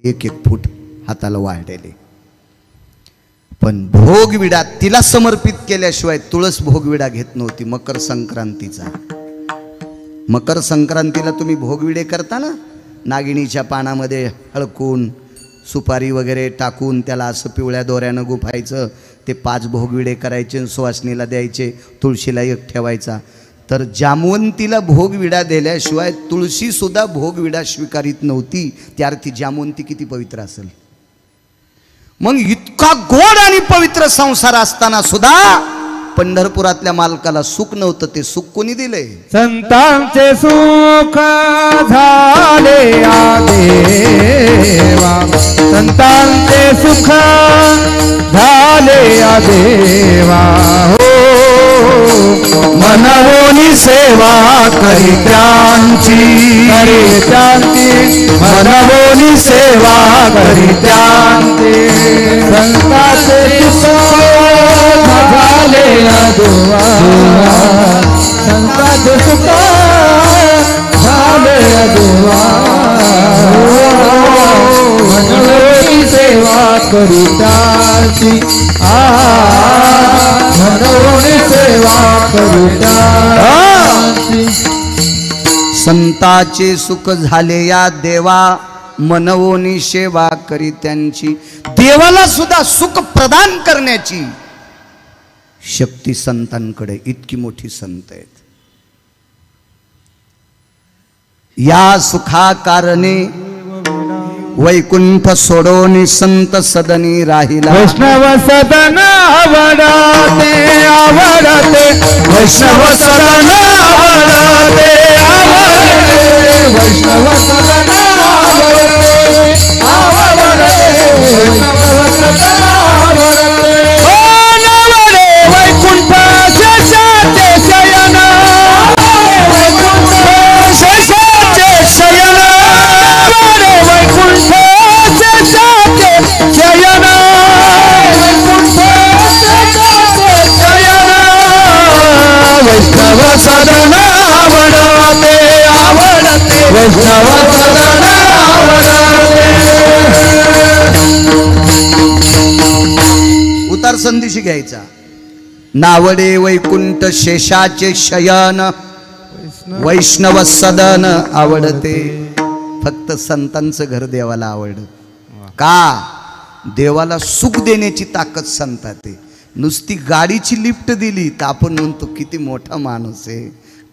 एक एक फूट हाताला वाढलेले. पण भोगविडा तिला समर्पित केल्याशिवाय तुळस भोगविडा घेत नव्हती. मकर संक्रांतीचा, मकर संक्रांतीला तुम्ही भोगविडे करता ना, नागिणीच्या पानामध्ये हळकून सुपारी वगैरे टाकून त्याला असं पिवळ्या दोऱ्यानं गुफायचं, ते 5 भोगविडे करायचे, सुवासनीला द्यायचे, तुळशीला एक ठेवायचा. तर जामवंतीला भोगविडा दिल्याशिवाय तुळशीसुद्धा भोगविडा स्वीकारित नव्हती. त्या अर्थी जामवंती किती पवित्र असेल. मग इतका गोड आणि पवित्र संसार असताना सुद्धा पंढरपुरातल्या मालकाला सुख नव्हतं. ते सुख कोणी दिले? संतांचे सुख झाले देवा, संतांचे सुख झाले देवा. हो मनवोनी सेवा करित्यांची, मनवोनी सेवा करित्यांची. संतांचे सुख झाले देवा, संतांचे सुख झाले देवा. मनवोनी सेवा करित्यांची, मनवोनी सेवा करित्यांची. संताचे सुख झाले या देवा, मनवोनी सेवा करी त्यांची. देवाला सुद्धा सुख प्रदान करण्याची शक्ती संतांकडे, इतकी मोठी संत आहेत. या सुखा कारणे वैकुंठ सोडोनी संत सदनी राहिला. वैष्णव सदन आवडते आवडते, वैष्णव सदन आवडते आवडते, वैष्णव सदन आवडते आवडते, वैष्णव सदन आवडते. आवडते वैकुंठ शेषाचे शयन, वैकुंठ शेषाचे शयन, वैकुंठ शेषाचे शयन, वैकुंठ शेषाचे शयन. वैष्णव सदन आवडते आवडते, वैष्णव सदन आवडते. उतार संदेशी घ्यायचा. नावडे वैकुंठ शेषाचे शयन, वैष्णव सदन आवडते. फक्त संतांचं घर देवाला आवडत का? देवाला सुख देण्याची ताकद संतात आहे. नुसती गाडीची लिफ्ट दिली तर आपण म्हणतो किती मोठा माणूस आहे,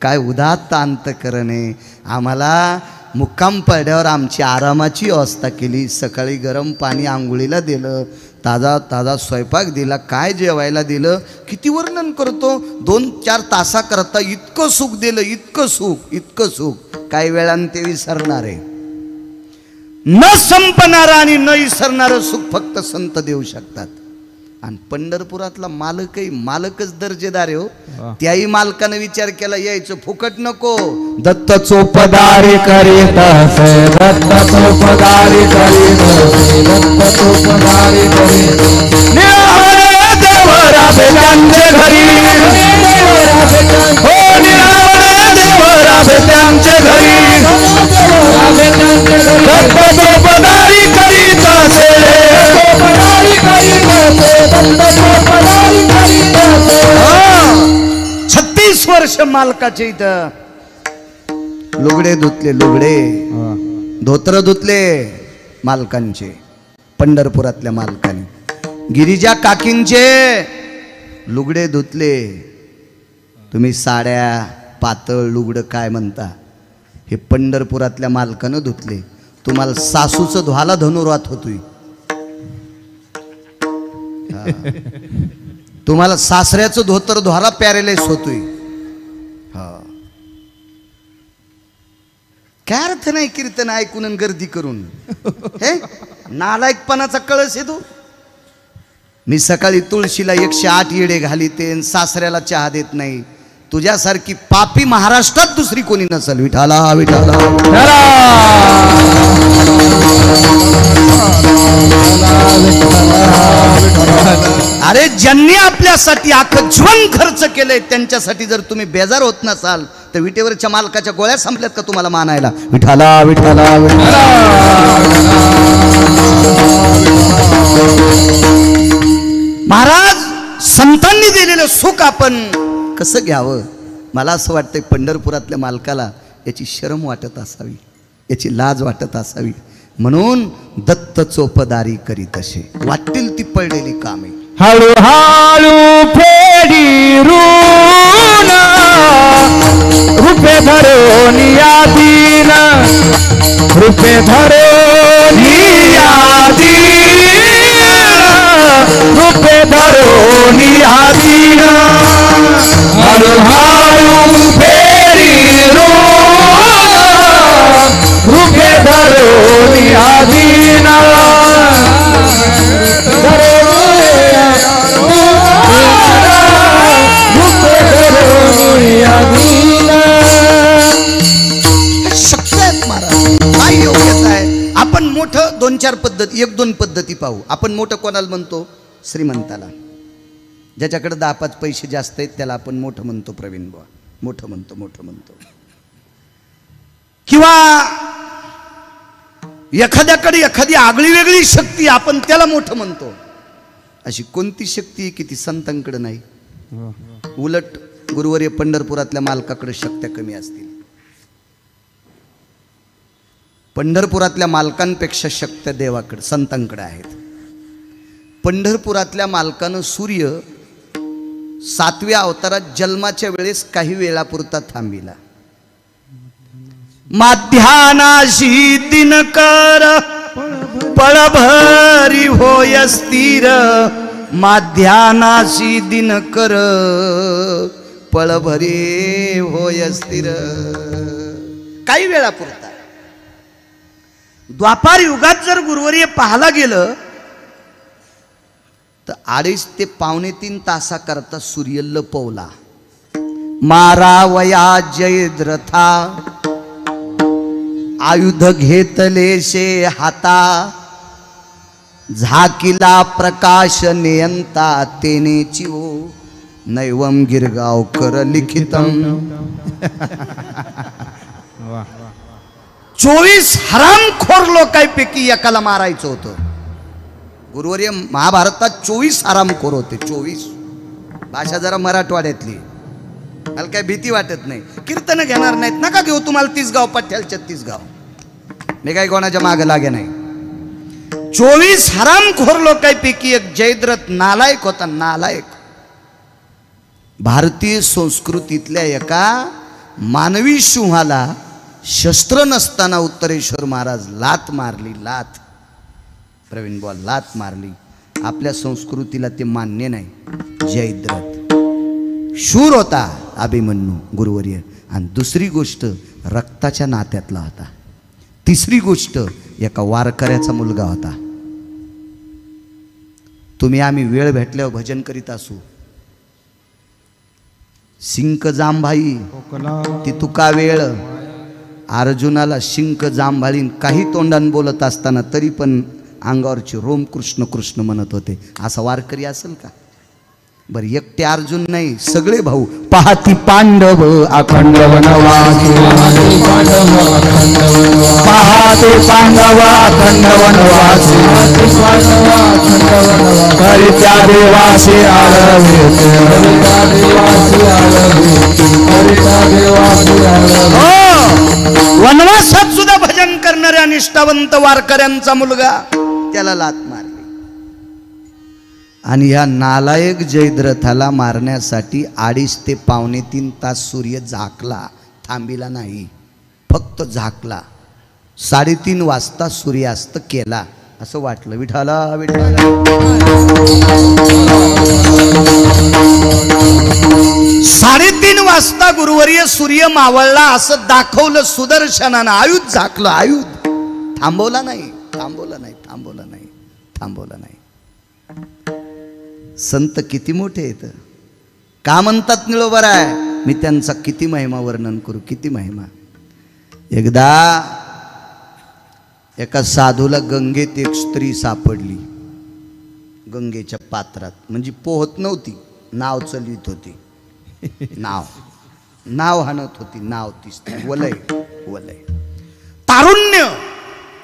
काय उदात्त अंतकरण आहे. आम्हाला मुक्काम पडल्यावर आमची आरामाची व्यवस्था केली, सकाळी गरम पाणी आंघोळीला दिलं, ताजा ताजा स्वयंपाक दिला, काय जेवायला दिलं, किती वर्णन करतो. 2-4 तासाकरता इतकं सुख दिलं, इतकं सुख, इतकं सुख. काही वेळानं ते विसरणार आहे. न संपणारं आणि न विसरणारं सुख फक्त संत देऊ शकतात. आणि पंढरपुरातला मालकही मालकच दर्जेदार आहे हो. त्याही मालकानं विचार केला, यायचं फुकट नको, दत्त चोपदारी करीत असे, दत्त चोपदारी करीत असे, दत्त चोपदारी करीत. निरावळे देव राबे त्यांचे घरी, हो निरावळे देव राबे त्यांचे घरी, दत्त चोपदारी करीत असे, चोपदारी करीत असे, दत्त चोपदारी करीत असे. 36 वर्ष मालकाचे इथं लुगडे धुतले, लुगडे धोत्र धुतले मालकांचे, पंढरपुरातल्या मालकाने. गिरिजा काकींचे लुगडे धुतले. तुम्ही साड्या पातळ लुगडं काय म्हणता, हे पंढरपुरातल्या मालकानं धुतले. तुम्हाला सासूचं धुवाला धनुर्वात होतोय, तुम्हाला सासऱ्याचं धोतर धुवाला पॅरेलाइस होतोय. काय अर्थ नाही कीर्तन ऐकून आणि गर्दी करून. हे नालायकपणाचा कळस आहे तो. मी सकाळी तुळशीला 108 येडे घालीते, सासऱ्याला चहा देत नाही. तुझ्यासारखी पापी महाराष्ट्रात दुसरी कोणी नसेल. विठाला विठाला. अरे ज्यांनी आपल्यासाठी अख्खं जीवन खर्च केलंय त्यांच्यासाठी जर तुम्ही बेजार होत नसाल तर विटेवरच्या मालकाच्या गोळ्या संपल्यात का तुम्हाला मानायला. विठाला विठाला विठाला. दिलेलं सुख आपण कसं घ्यावं? मला असं वाटतंय पंढरपुरातल्या मालकाला याची शरम वाटत असावी, याची लाज वाटत असावी. म्हणून दत्त चोपदारी करीत असे वाटतील ती पडलेली कामे. हळूहळू फेडी ऋण रूपे धरून यादीन, रूपे धरून यादीन, रूपे धरून यादीन. हळूहळू फेडी ऋण रूपे धरून यादीन. शक्य आहेत महाराज, काय योग्यता आहे? आपण मोठं 2-4 पद्धती, 1-2 पद्धती पाहू. आपण मोठं कोणाला म्हणतो? श्रीमंताला. ज्याच्याकडे 10-5 पैसे जास्त आहेत त्याला आपण मोठं म्हणतो. प्रवीण बुवा मोठं म्हणतो, मोठं म्हणतो. किंवा एखाद्याकडे एखादी आगळी वेगळी शक्ती, आपण त्याला मोठं म्हणतो. अशी कोणती शक्ती की ती संतांकडे नाही? उलट गुरुवर्य पंढरपुरातल्या मालकाकडे शक्त्या कमी असतील. पंढरपुरातल्या मालकांपेक्षा शक्त्या देवाकडे, संतांकडे आहेत. पंढरपुरातल्या मालकानं सूर्य 7व्या अवतारात जन्माच्या वेळेस काही वेळापुरता थांबिला. माध्यानाशी दिनकर पळभरी होय स्थिर, माध्यानाशी दिनकर पळभरी होय स्थिर. काही वेळापुरता. द्वापार युगात जर गुरुवर्य पाहायला गेलं तर 2.5 ते 2.25 तासाकरता सूर्य लपवला. मारावया जयद्रथा आयुध घेतले शे हाता, झाकिला प्रकाश नियंता तेनेची ओ नैवम गिरगावकर लिखितम. 24 हरामखोर लोकांपैकी एकाला मारायचं होतं. गुरुवर्य महाभारतात 24 हरामखोर होते. 24. भाषा जरा मराठवाड्यातली, मला काय भीती वाटत नाही. कीर्तन घेणार नाहीत नका घेऊ, तुम्हाला 30 गाव पठ्याल 36 गाव, मी काही कोणाच्या मागे लागे नाही. 24 हरामखोर लोकांपैकी एक जयद्रथ नालायक होता. नालायक. भारतीय संस्कृतीतल्या एका मानवी सिंहाला शस्त्र नसताना उत्तरेश्वर महाराज लात मारली. लात. प्रवीण बुवा लात मारली. आपल्या संस्कृतीला ते मान्य नाही. जयद्रथ शूर होता अभिमन्यू गुरुवर्य. आणि दुसरी गोष्ट रक्ताच्या नात्यातला होता. तिसरी गोष्ट एका वारकऱ्याचा मुलगा होता. तुम्ही आम्ही वेळ भेटल्यावर भजन करीत असू. शिंक जांभाई ती तुका वेळ. अर्जुनाला शिंक जांभाळीन काही तोंडान बोलत असताना तरी पण अंगावरची रोम कृष्ण कृष्ण म्हणत होते. असा वारकरी असेल का? बर एकटे अर्जुन नाही, सगळे भाऊ. पाहती पांडव अखंड वनवासी, पाहते पांडव अखंड वनवासी, हरित्या देवासी आळवे, वनवासात सुद्धा भजन करणाऱ्या निष्ठावंत वारकऱ्यांचा मुलगा, त्याला लात मारली. आणि या नालायक जयद्रथाला मारण्यासाठी 2.5 ते 2.25 तास सूर्य झाकला, थांबिला नाही, फक्त झाकला. 3:30 वाजता सूर्यास्त केला. असं वाटलं विठाला विठाला. 3:30 वाजता गुरुवर्य सूर्य मावळला असं दाखवलं सुदर्शनानं. आयुध झाकलं. आयुध. थांबवला नाही, थांबवला नाही, थांबवला नाही, थांबवला नाही. संत किती मोठे आहेत. का म्हणतात निळोबर आहे? मी त्यांचा किती महिमा वर्णन करू, किती महिमा. एकदा एका साधूला गंगेत एक स्त्री सापडली. गंगेच्या पात्रात, म्हणजे पोहत नव्हती, नाव चालवित होती. नाव हाणत होती. नाव ती स्त्री. वलय वलय. तारुण्य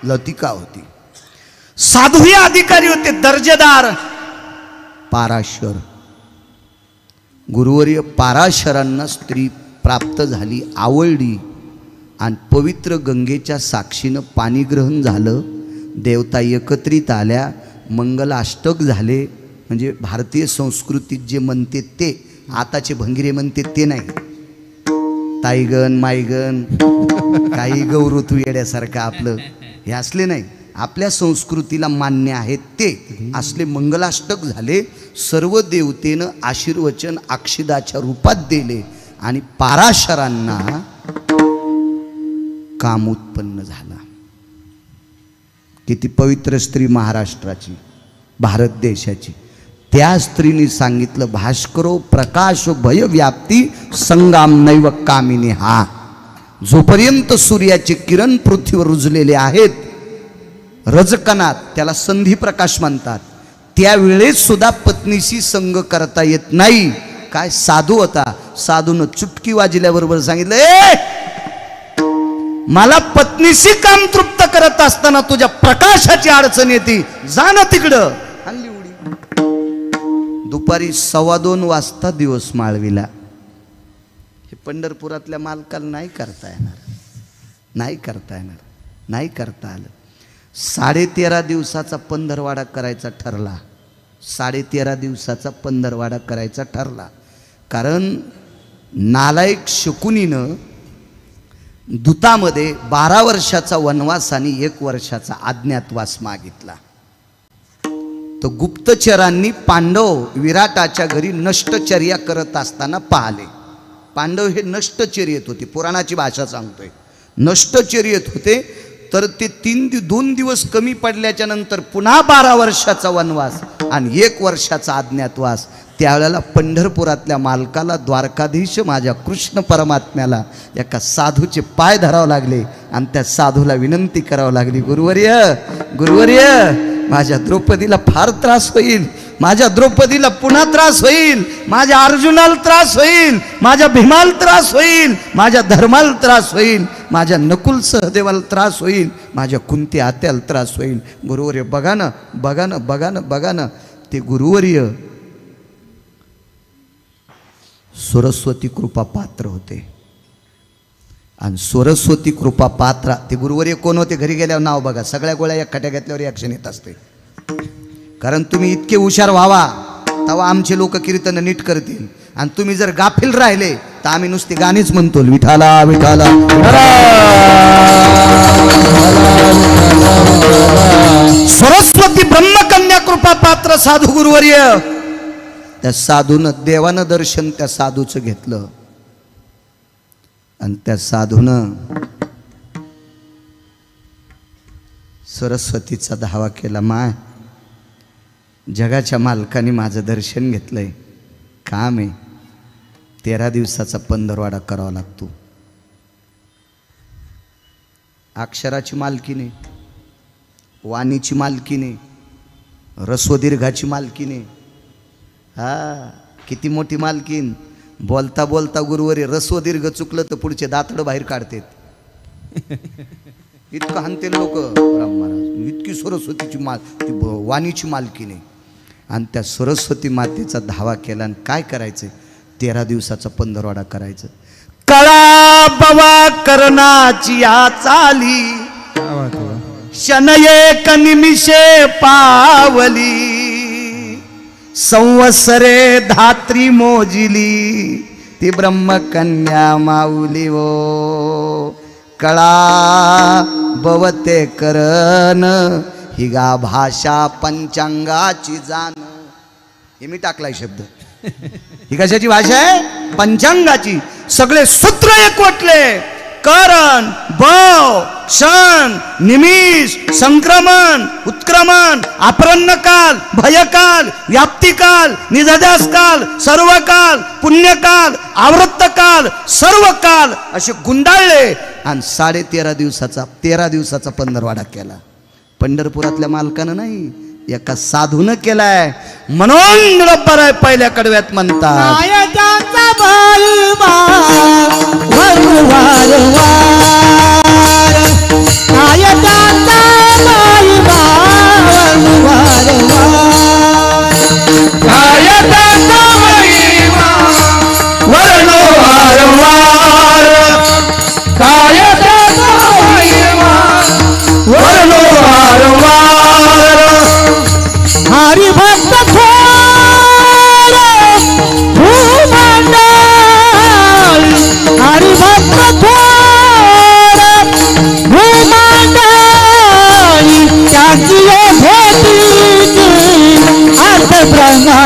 लतिका होती. साधू अधिकारी होते, दर्जेदार, पाराशर. गुरुवर्य पाराशरांना स्त्री प्राप्त झाली, आवडली आणि पवित्र गंगेच्या साक्षीनं पाणीग्रहण झालं. देवता एकत्रित आल्या, मंगलाष्टक झाले. म्हणजे भारतीय संस्कृतीत जे म्हणते ते, आताचे भंगिरे म्हणते ते नाही. ताईगण माईगण काही गौरवतू येड्यासारखं आपलं हे असले नाही. आपल्या संस्कृतीला मान्य आहेत ते असले मंगलाष्टक झाले. सर्व देवतेनं आशीर्वचन अक्षिदाच्या रूपात दिले आणि पाराशरांना काम उत्पन्न झाला. किती पवित्र स्त्री महाराष्ट्राची, भारत देशाची. त्या स्त्रीने सांगितलं, भास्करो प्रकाश भय व्याप्ती संगाम नैव कामिनी. हा जोपर्यंत सूर्याचे किरण पृथ्वीवर रुजलेले आहेत रजकणात, त्याला संधी प्रकाश म्हणतात, त्यावेळेस सुद्धा पत्नीशी संग करता येत नाही. काय साधू होता, साधून चुटकी वाजल्याबरोबर सांगितलं, मला पत्नीशी काम तृप्त करत असताना तुझ्या प्रकाशाची अडचण येते, जा ना तिकडं. आणली उडी. दुपारी 2:15 वाजता दिवस माळविला. हे पंढरपुरातल्या मालकाला नाही करता येणार, नाही करता येणार, नाही करता आलं. 13.5 दिवसाचा पंधरवाडा करायचा ठरला. 13.5 दिवसाचा पंधरवाडा करायचा ठरला. कारण नालायक शकुनीनं दूतामध्ये 12 वर्षाचा वनवास आणि 1 वर्षाचा अज्ञातवास मागितला. तर गुप्तचरांनी पांडव विराटाच्या घरी नष्टचर्या करत असताना पाहिले. पांडव हे नष्टचर्येत होते, पुराणाची भाषा सांगतोय, नष्टचर्येत होते. तर ते 2 दिवस कमी पडल्याच्या नंतर पुन्हा 12 वर्षाचा वनवास आणि 1 वर्षाचा अज्ञातवास. त्यावेळेला पंढरपुरातल्या मालकाला, द्वारकाधीश माझ्या कृष्ण परमात्म्याला एका साधूचे पाय धरावे लागले आणि त्या साधूला विनंती करावी लागली, गुरुवर्य गुरुवर्य, माझ्या द्रौपदीला फार त्रास होईल, माझ्या द्रौपदीला पुन्हा त्रास होईल, माझ्या अर्जुनाला त्रास होईल, माझ्या भीमाला त्रास होईल, माझ्या धर्माला त्रास होईल, माझ्या नकुल सहदेवाला त्रास होईल, माझ्या कुंती आत्याला त्रास होईल. गुरुवर्य बघा ना बघा ना बघा ना बघा ना. ते गुरुवर्य सरस्वती कृपा पात्र होते. आणि सरस्वती कृपा पात्र ते गुरुवर्य कोण होते? घरी गेल्यावर नाव बघा, सगळ्या गोळ्या एक खट्या घेतल्यावर ॲक्शन येत असते. कारण तुम्ही इतके हुशार व्हावा तेव्हा आमचे लोक कीर्तन नीट करतील. आणि तुम्ही जर गाफील राहिले तर आम्ही नुसते गाणेच म्हणतो, विठाला विठाला. सरस्वती ब्रह्मकन्या कृपा पात्र साधू गुरुवर्य. त्या साधूनं, देवानं दर्शन त्या साधूचं घेतलं आणि त्या साधूनं सरस्वतीचा धावा केला, माय जगाच्या मालकाने माझं दर्शन घेतलंय, काम आहे, 13 दिवसाचा पंधरवाडा करावा लागतो. अक्षराची मालकीने, वाणीची मालकीने, रस्वदीर्घाची मालकीने. हा किती मोठी मालकीन. बोलता बोलता गुरुवारी रस्वदीर्घ चुकलं तर पुढचे दातडं बाहेर काढतात. इतकं हानते लोक. राम महाराज इतकी सरस्वतीची ती वाणीची मालकीने. आणि त्या सरस्वती मातेचा धावा केला. आणि काय करायचं? 13 दिवसाचा पंधरवाडा करायचं. कळा बवा करणाची या चाली, शनये निमिषे पावली, संवत्सरे धात्री मोजिली, ती ब्रह्मकन्या माऊली वो. कळा बवते करण, हिगा भाषा पंचांगाची जाण. हे मी टाकलाय शब्द. ही कशाची भाषा आहे? पंचांगाची. सगळे सूत्र एकवटले. करण, भव, क्षण, निमिष, संक्रमण, उत्क्रमण, अपरण्यकाल, भयकाल, व्याप्तिकाल, निधध्यासकाल, सर्वकाल, पुण्यकाल, आवृत्तकाल, सर्व काल असे गुंडाळले. आणि 13.5 दिवसाचा पंधरवाडा केला. पंढरपुरातल्या मालकानं नाही, एका साधूनं केलाय. म्हणून बरं पहिल्या कडव्यात म्हणतात,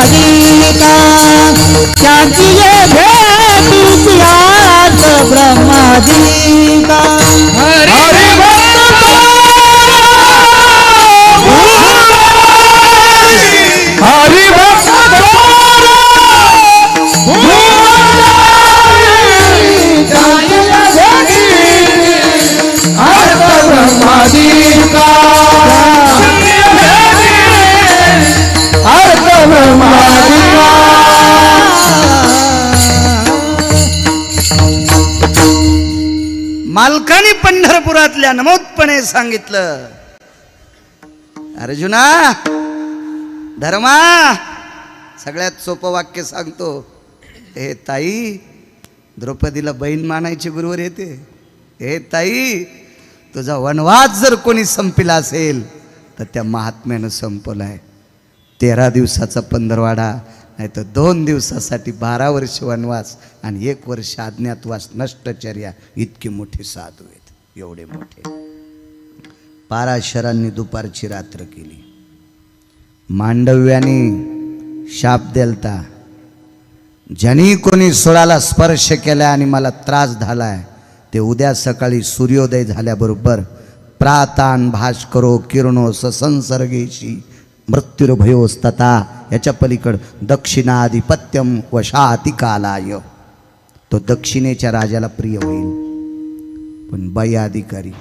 ब्रह्मादिका त्यांची ये भेटीची आस ब्रह्मादिका हरी भक्त हरी भक्त ब्रह्मादिका अर्थ ब्रह्मादिका मालकाने पंढरपुरातल्या नमोदपणे सांगितलं, अर्जुना धर्मा सगळ्यात सोपं वाक्य सांगतो, हे ताई द्रौपदीला बहीण मानायची गुरुवर येते. हे ताई तुझा वनवास जर कोणी संपला असेल तर त्या महात्म्यानं संपलाय. 13 दिवसाचा पंधरवाडा नाही तर 2 दिवसासाठी 12 वर्ष वनवास आणि 1 वर्ष अज्ञातवास नष्टचर्या. इतके मोठे साधू आहेत, एवढे मोठे. पाराशरांनी दुपारची रात्र केली. मांडव्याने शाप देलता, ज्यांनी कोणी सोळाला स्पर्श केला आणि मला त्रास झालाय ते उद्या सकाळी सूर्योदय झाल्याबरोबर प्रातान भास्करो किरणो ससंसर्गेशी मृत्युर्भयोस्तता, याच्या पलीकड दक्षिणाधिपत्यम वशाति कालाय. तो दक्षिणेच्या राजाला प्रिय होईल. पण बाई अधिकारी,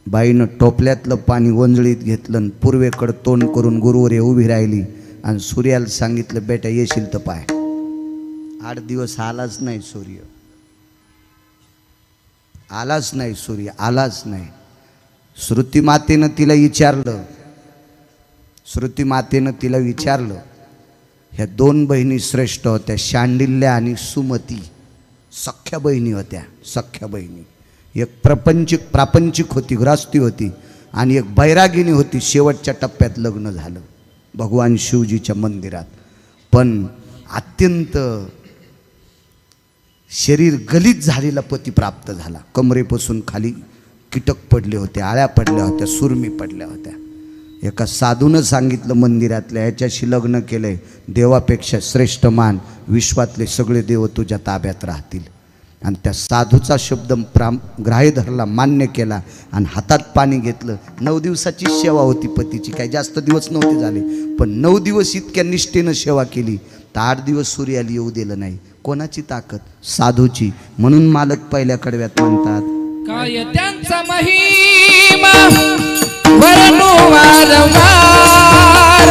बाईनं टोपल्यातलं पाणी वंजळीत घेतलं आणि पूर्वेकडं तोंड करून गुरुवर उभी राहिली आणि सूर्याला सांगितलं, बेटा येशील तर पाय. 8 दिवस आलाच नाही सूर्य, आलाच नाही सूर्य, आलाच नाही. श्रुतीमातेनं तिला विचारलं, श्रुतीमातेनं तिला विचारलं. ह्या 2 बहिणी श्रेष्ठ होत्या, शांडिल्य आणि सुमती, सख्या बहिणी होत्या, सख्या बहिणी. एक प्रापंचिक होती, ग्रास्ती होती, आणि एक बैरागिनी होती. शेवटच्या टप्प्यात लग्न झालं भगवान शिवजीच्या मंदिरात. पण अत्यंत शरीर गलित झालेला पती प्राप्त झाला. कमरेपासून खाली कीटक पडले होते, आळ्या पडल्या होत्या, सुरमी पडल्या होत्या. एका साधूनं सांगितलं मंदिरातल्या, याच्याशी लग्न केलंय, देवापेक्षा श्रेष्ठ मान, विश्वातले सगळे देव तुझ्या ताब्यात राहतील. आणि त्या साधूचा शब्द ग्राह्य धरला, मान्य केला आणि हातात पाणी घेतलं. 9 दिवसाची सेवा होती पतीची, काही जास्त दिवस नव्हते झाले, पण 9 दिवस इतक्या निष्ठेनं सेवा केली तर 8 दिवस सूर्याला येऊ दिलं नाही. कोणाची ताकद? साधूची. म्हणून मालक पहिल्या कडव्यात म्हणतात, काय त्यांचा महिमा वर्णू वारंवार,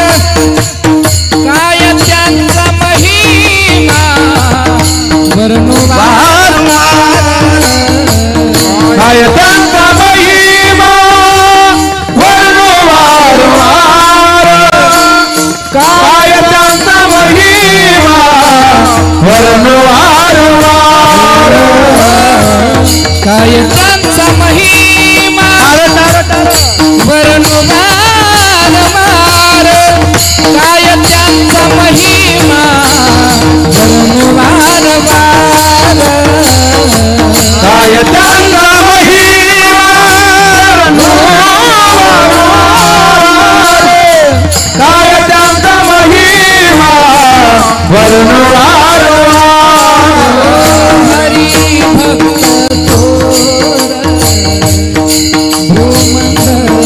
काय त्यांचा महिमा वर्णू वारंवार, काय त्यांचा महिमा वर्णू वारंवार, काय त्यांचा महिमा वर्णू वारंवार, काय त्यांचा महिमा वर्णू वारंवार, काय त्यांचा महिमा वर्णू वारंवार, काय त्यांचा महिमा वर्णू वारंवार, काय त्यांचा महिमा वर्णू वारंवार. हरी भक्त भ्रूमंडळ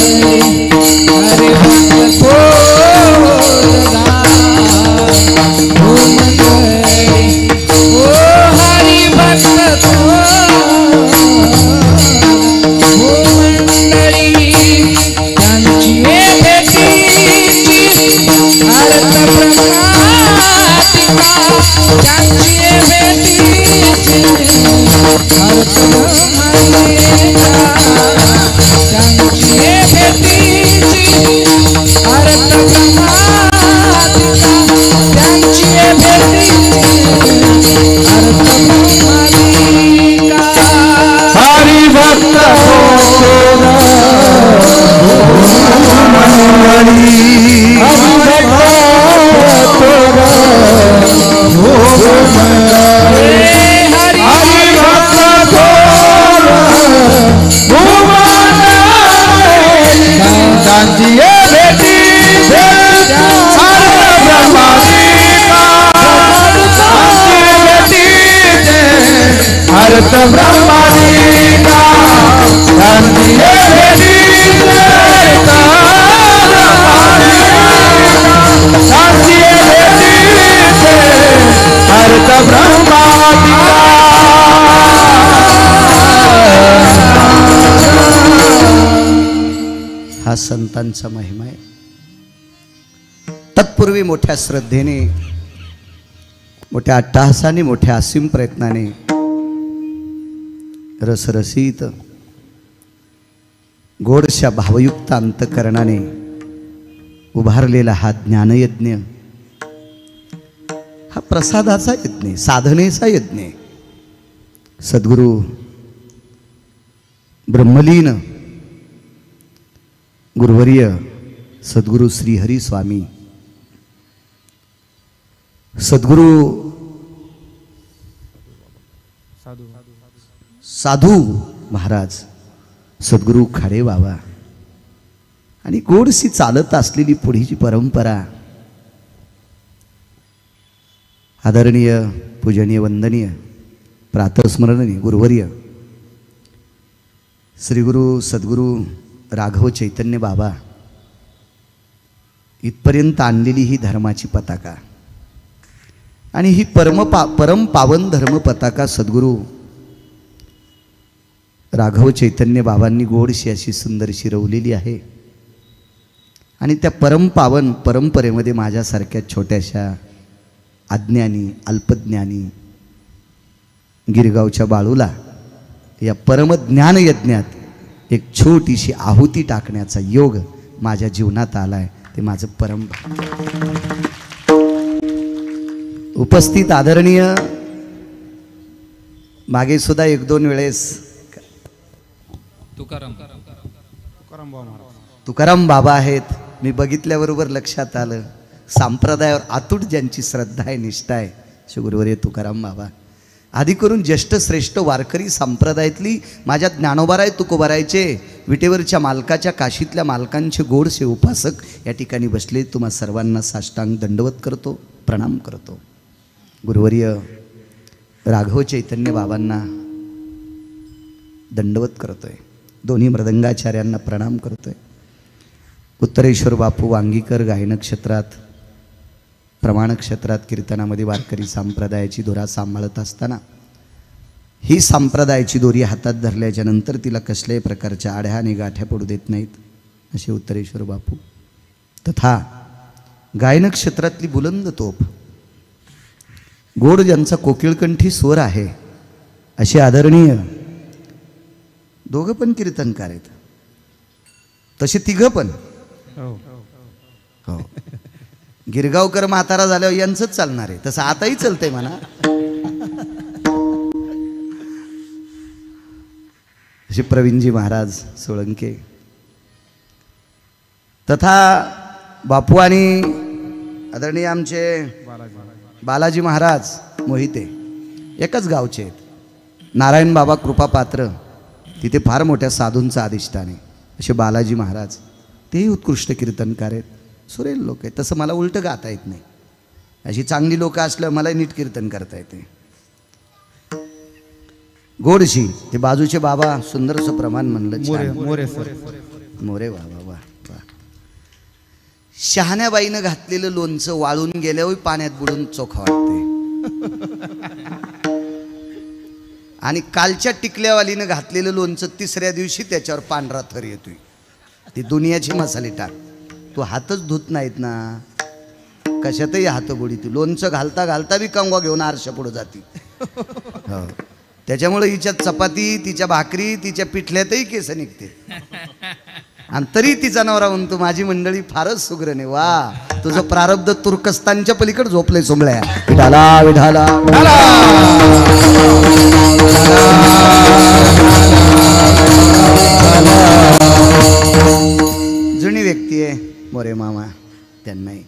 ब्रह्मादीना शांती शांती अर्थ ब्रह्मादीना हा संतांचा महिमा आहे. तत्पूर्वी मोठ्या श्रद्धेने, मोठ्या अट्टहासाने, मोठ्या असीम प्रयत्नाने, रसरसीत गोडशा भावयुक्त अंतकरणाने उभारलेला हा ज्ञानयज्ञ, हा प्रसादाचा यज्ञ, साधनेचा यज्ञ. सद्गुरु ब्रह्मलीन गुरुवर्य सद्गुरु श्रीहरी स्वामी, सद्गुरु साधू महाराज, सद्गुरु खाडे बाबा आणि गोडसी चालत असलेली पुढीची परंपरा, आदरणीय पूजनीय वंदनीय प्रातस्मरणीय गुरुवर्य श्री गुरु सद्गुरु राघव चैतन्य बाबा इथपर्यंत आणलेली ही धर्माची पताका आणि ही परम पावन धर्म पताका सद्गुरु राघव चैतन्य बाबांनी गोडशी अशी सुंदरशी रवलेली आहे. आणि त्या परमपावन परंपरेमध्ये माझ्यासारख्या छोट्याशा अज्ञानी अल्पज्ञानी गिरगावच्या बाळूला या परमज्ञान यज्ञात एक छोटीशी आहुती टाकण्याचा योग माझ्या जीवनात आलाय. ते माझं परम उपस्थित आदरणीय मागे सुद्धा एक दोन वेळेस तुकाराम बाबा आहेत. मी बघितल्याबरोबर लक्षात आलं संप्रदायावर अतूट ज्यांची श्रद्धा आहे, निष्ठा आहे, श्री गुरुवर्य तुकाराम बाबा. आधी करून ज्येष्ठ श्रेष्ठ वारकरी संप्रदायातली माझ्या ज्ञानोबाराय तुकोबारायचे विटेवरच्या मालकाच्या काशीतल्या मालकांचे गोडसे उपासक या ठिकाणी बसले. तुम्हा सर्वांना साष्टांग दंडवत करतो, प्रणाम करतो. गुरुवर्य राघव चैतन्य बाबांना दंडवत करतोय. दोन्ही मृदंगाचार्यांना प्रणाम करतोय. उत्तरेश्वर बापू वांगीकर गायन क्षेत्रात, प्रमाण क्षेत्रात कीर्तनामध्ये वारकरी संप्रदायाची दोरा सांभाळत असताना ही संप्रदायाची दोरी हातात धरल्याच्या नंतर तिला कसल्याही प्रकारच्या आढ्या आणि गाठ्या पडू देत नाहीत असे उत्तरेश्वर बापू. तथा गायन क्षेत्रातली बुलंद तोफ, गोड ज्यांचा कोकिळकंठी स्वर आहे असे आदरणीय दोघं पण कीर्तनकार आहेत. तसे तिघं पण हो. गिरगावकर म्हातारा झाल्यावर यांचंच चालणार आहे, तसं आताही चालतंय म्हणा. असे प्रवीणजी महाराज सोळंके तथा बापू आणि आदरणीय आमचे बालाजी महाराज मोहिते एकच गावचे आहेत. नारायण बाबा कृपापात्र तिथे फार मोठ्या साधूंचा अधिष्ठान आहे. असे बालाजी महाराज तेही उत्कृष्ट कीर्तनकार आहेत, सुरेल लोक आहेत. तसं मला उलटं गाता येत नाही. अशी चांगली लोक असल्यावर मला नीट कीर्तन करता येते. गोडशी ते बाजूचे बाबा सुंदरसं प्रमाण म्हणलं मोरे बाबा वा वा. शहाण्याबाईनं घातलेलं लोणचं वाळून गेल्यावर पाण्यात बुडून चोखा वाटते. आणि कालच्या टिकल्यावालीनं घातलेलं लोणचं तिसऱ्या दिवशी त्याच्यावर पांढरा थर येतोय. ती दुनियाची मसाले टाक. तू हातच धुत नाहीत ना, कशातही हात बुडी. ती लोणचं घालता घालता बी कंगवा घेऊन आरशा पुढे जाती. हो, त्याच्यामुळे हिच्यात चपाती, तिच्या भाकरी, तिच्या पिठल्यातही केस निघते. आणि तरी तिचा नवरा म्हणतो माझी मंडळी फारच सुग्रण आहे. वा, तुझं प्रारब्ध तुर्कस्तानच्या पलीकडे झोपलंय सोमळ्या. विठाला विठाला जुनी व्यक्ती आहे मोरे मामा. त्यांनाही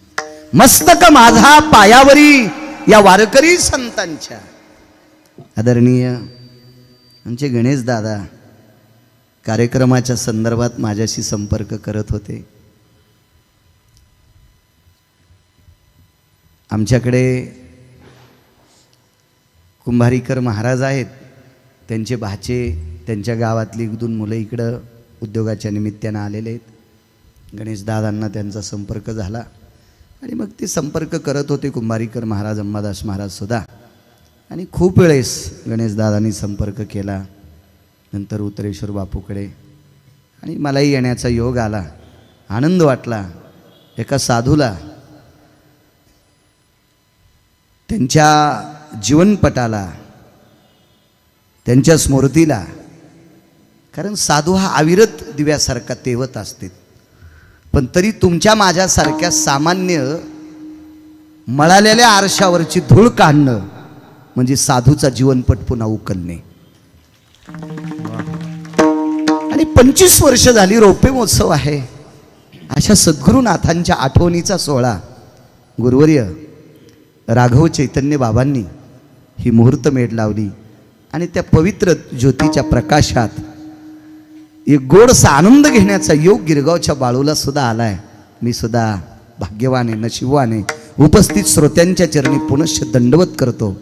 मस्तक माझा पायावरी या वारकरी संतांच्या. आदरणीय आमचे गणेश दादा कार्यक्रमाच्या संदर्भात माझ्याशी संपर्क करत होते. आमच्याकडे कुंभारीकर महाराज आहेत, त्यांचे भाचे, त्यांच्या गावातली 1-2 मुलं इकडं उद्योगाच्या निमित्तानं आलेले आहेत. गणेशदादांना त्यांचा संपर्क झाला आणि मग ते संपर्क करत होते कुंभारीकर महाराज, अंबादास महाराज सुद्धा. आणि खूप वेळेस गणेशदादांनी संपर्क केला, नंतर उत्तरेश्वर बापूकडे. आणि मलाही येण्याचा योग आला, आनंद वाटला. एका साधूला त्यांच्या जीवनपटाला, त्यांच्या स्मृतीला, कारण साधू हा अविरत दिव्यासारखा तेवत असते, पण तरी तुमच्या माझ्यासारख्या सामान्य मळालेल्या आरशावरची धूळ काढणं म्हणजे साधूचा जीवनपट पुन्हा उकलणे. आणि 25 वर्ष झाली रोपे महोत्सव आहे. अशा सद्गुरुनाथांच्या आठवणीचा सोहळा गुरुवर्य राघव चैतन्य बाबांनी ही मुहूर्तमेढ लावली. आणि त्या पवित्र ज्योतीच्या प्रकाशात एक गोडसा आनंद घेण्याचा योग गिरगावच्या बाळूला सुद्धा आलाय. मी सुद्धा भाग्यवान आहे, नशिबवान आहे. उपस्थित श्रोत्यांच्या चरणी पुनश्च दंडवत करतो.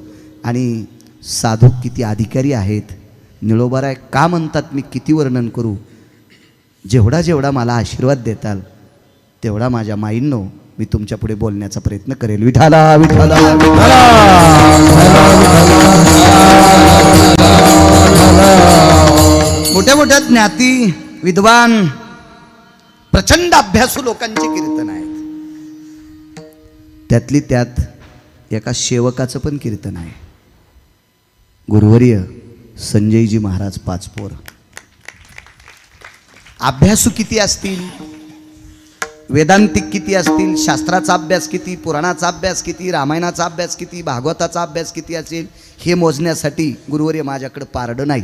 आणि साधू किती अधिकारी आहेत, निळोबाराय का म्हणतात, मी किती वर्णन करू. जेवढा जेवढा मला आशीर्वाद देताल तेवढा माझ्या माईंनो मी तुमच्या पुढे बोलण्याचा प्रयत्न करेल. विठाला विठाला मोठ्या मोठ्या ज्ञाती, विद्वान, प्रचंड अभ्यासू लोकांचे कीर्तन आहेत. त्यातली त्यात एका सेवकाचं पण कीर्तन आहे. गुरुवर्य संजयजी महाराज पाचपोर. अभ्यासू किती असतील, वेदांतिक किती असतील, शास्त्राचा अभ्यास किती, पुराणाचा अभ्यास किती, रामायणाचा अभ्यास किती, भागवताचा अभ्यास किती असेल हे मोजण्यासाठी गुरुवर्य माझ्याकडं पारडं नाही.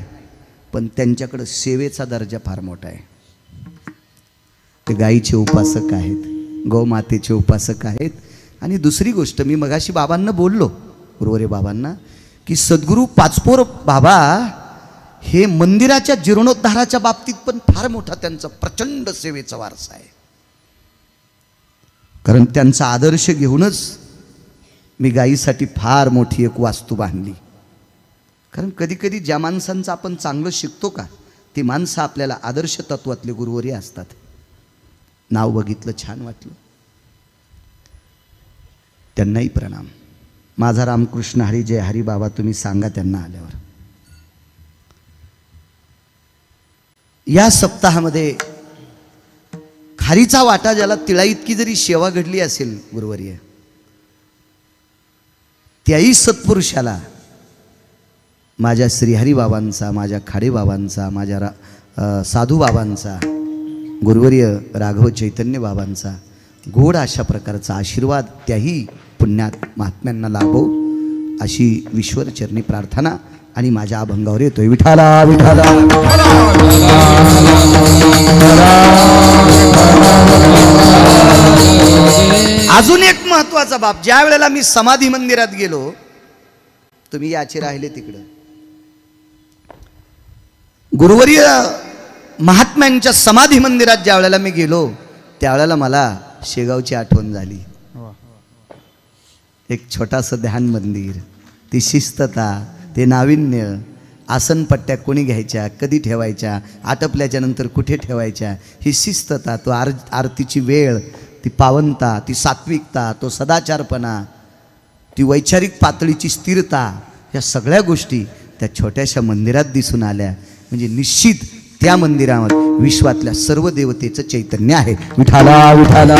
पण त्यांच्याकडं सेवेचा दर्जा फार मोठा आहे. ते गाईचे उपासक आहेत, गौमातेचे उपासक आहेत. आणि दुसरी गोष्ट, मी मगाशी बाबांना बोललो, गुरुवर्य बाबांना, की सद्गुरू पाचपोर बाबा हे मंदिराच्या जीर्णोद्धाराच्या बाबतीत पण फार मोठा त्यांचा प्रचंड सेवेचा वारसा आहे. कारण त्यांचा आदर्श घेऊनच मी गायीसाठी फार मोठी एक वास्तू बांधली. कारण कधी कधी ज्या माणसांचं आपण चांगलं शिकतो का, ती माणसं आपल्याला आदर्श तत्वातले गुरुवर्य असतात. नाव बघितलं, छान वाटलं. त्यांनाही प्रणाम. माझा रामकृष्ण हरी जय हरी बाबा तुम्ही सांगा त्यांना आल्यावर. या सप्ताहामध्ये खारीचा वाटा, ज्याला तिळा इतकी जरी सेवा घडली असेल गुरुवर्य, त्याही सत्पुरुषाला माझ्या श्रीहरी बाबांचा, माझ्या खाडे बाबांचा, माझ्या साधू बाबांचा, गुरुवर्य राघव चैतन्य बाबांचा गोड अशा प्रकारचा आशीर्वाद त्याही पुण्यात महात्म्यांना लाभो अशी ईश्वरचरणी प्रार्थना आणि माझ्या अभंगावर येतोय. विठाला विठाला अजून एक महत्वाचा बाब, ज्या वेळेला मी समाधी मंदिरात गेलो, तुम्ही याचे राहिले तिकडं, गुरुवर्य महात्म्यांच्या समाधी मंदिरात ज्या वेळेला मी गेलो त्यावेळेला मला शेगावची आठवण झाली. एक छोटासा ध्यान मंदिर, ती शिस्तता, ते नाविन्य, आसनपट्ट्या कोणी घ्यायच्या, कधी ठेवायच्या, आटपल्याच्या नंतर कुठे ठेवायच्या, ही शिस्तता, तो आरतीची वेळ, ती पावनता, ती सात्विकता, तो सदाचारपणा, ती वैचारिक पातळीची स्थिरता, या सगळ्या गोष्टी त्या छोट्याशा मंदिरात दिसून आल्या. म्हणजे निश्चित त्या मंदिरावर विश्वातल्या सर्व देवतेचं चैतन्य आहे. विठाला विठाला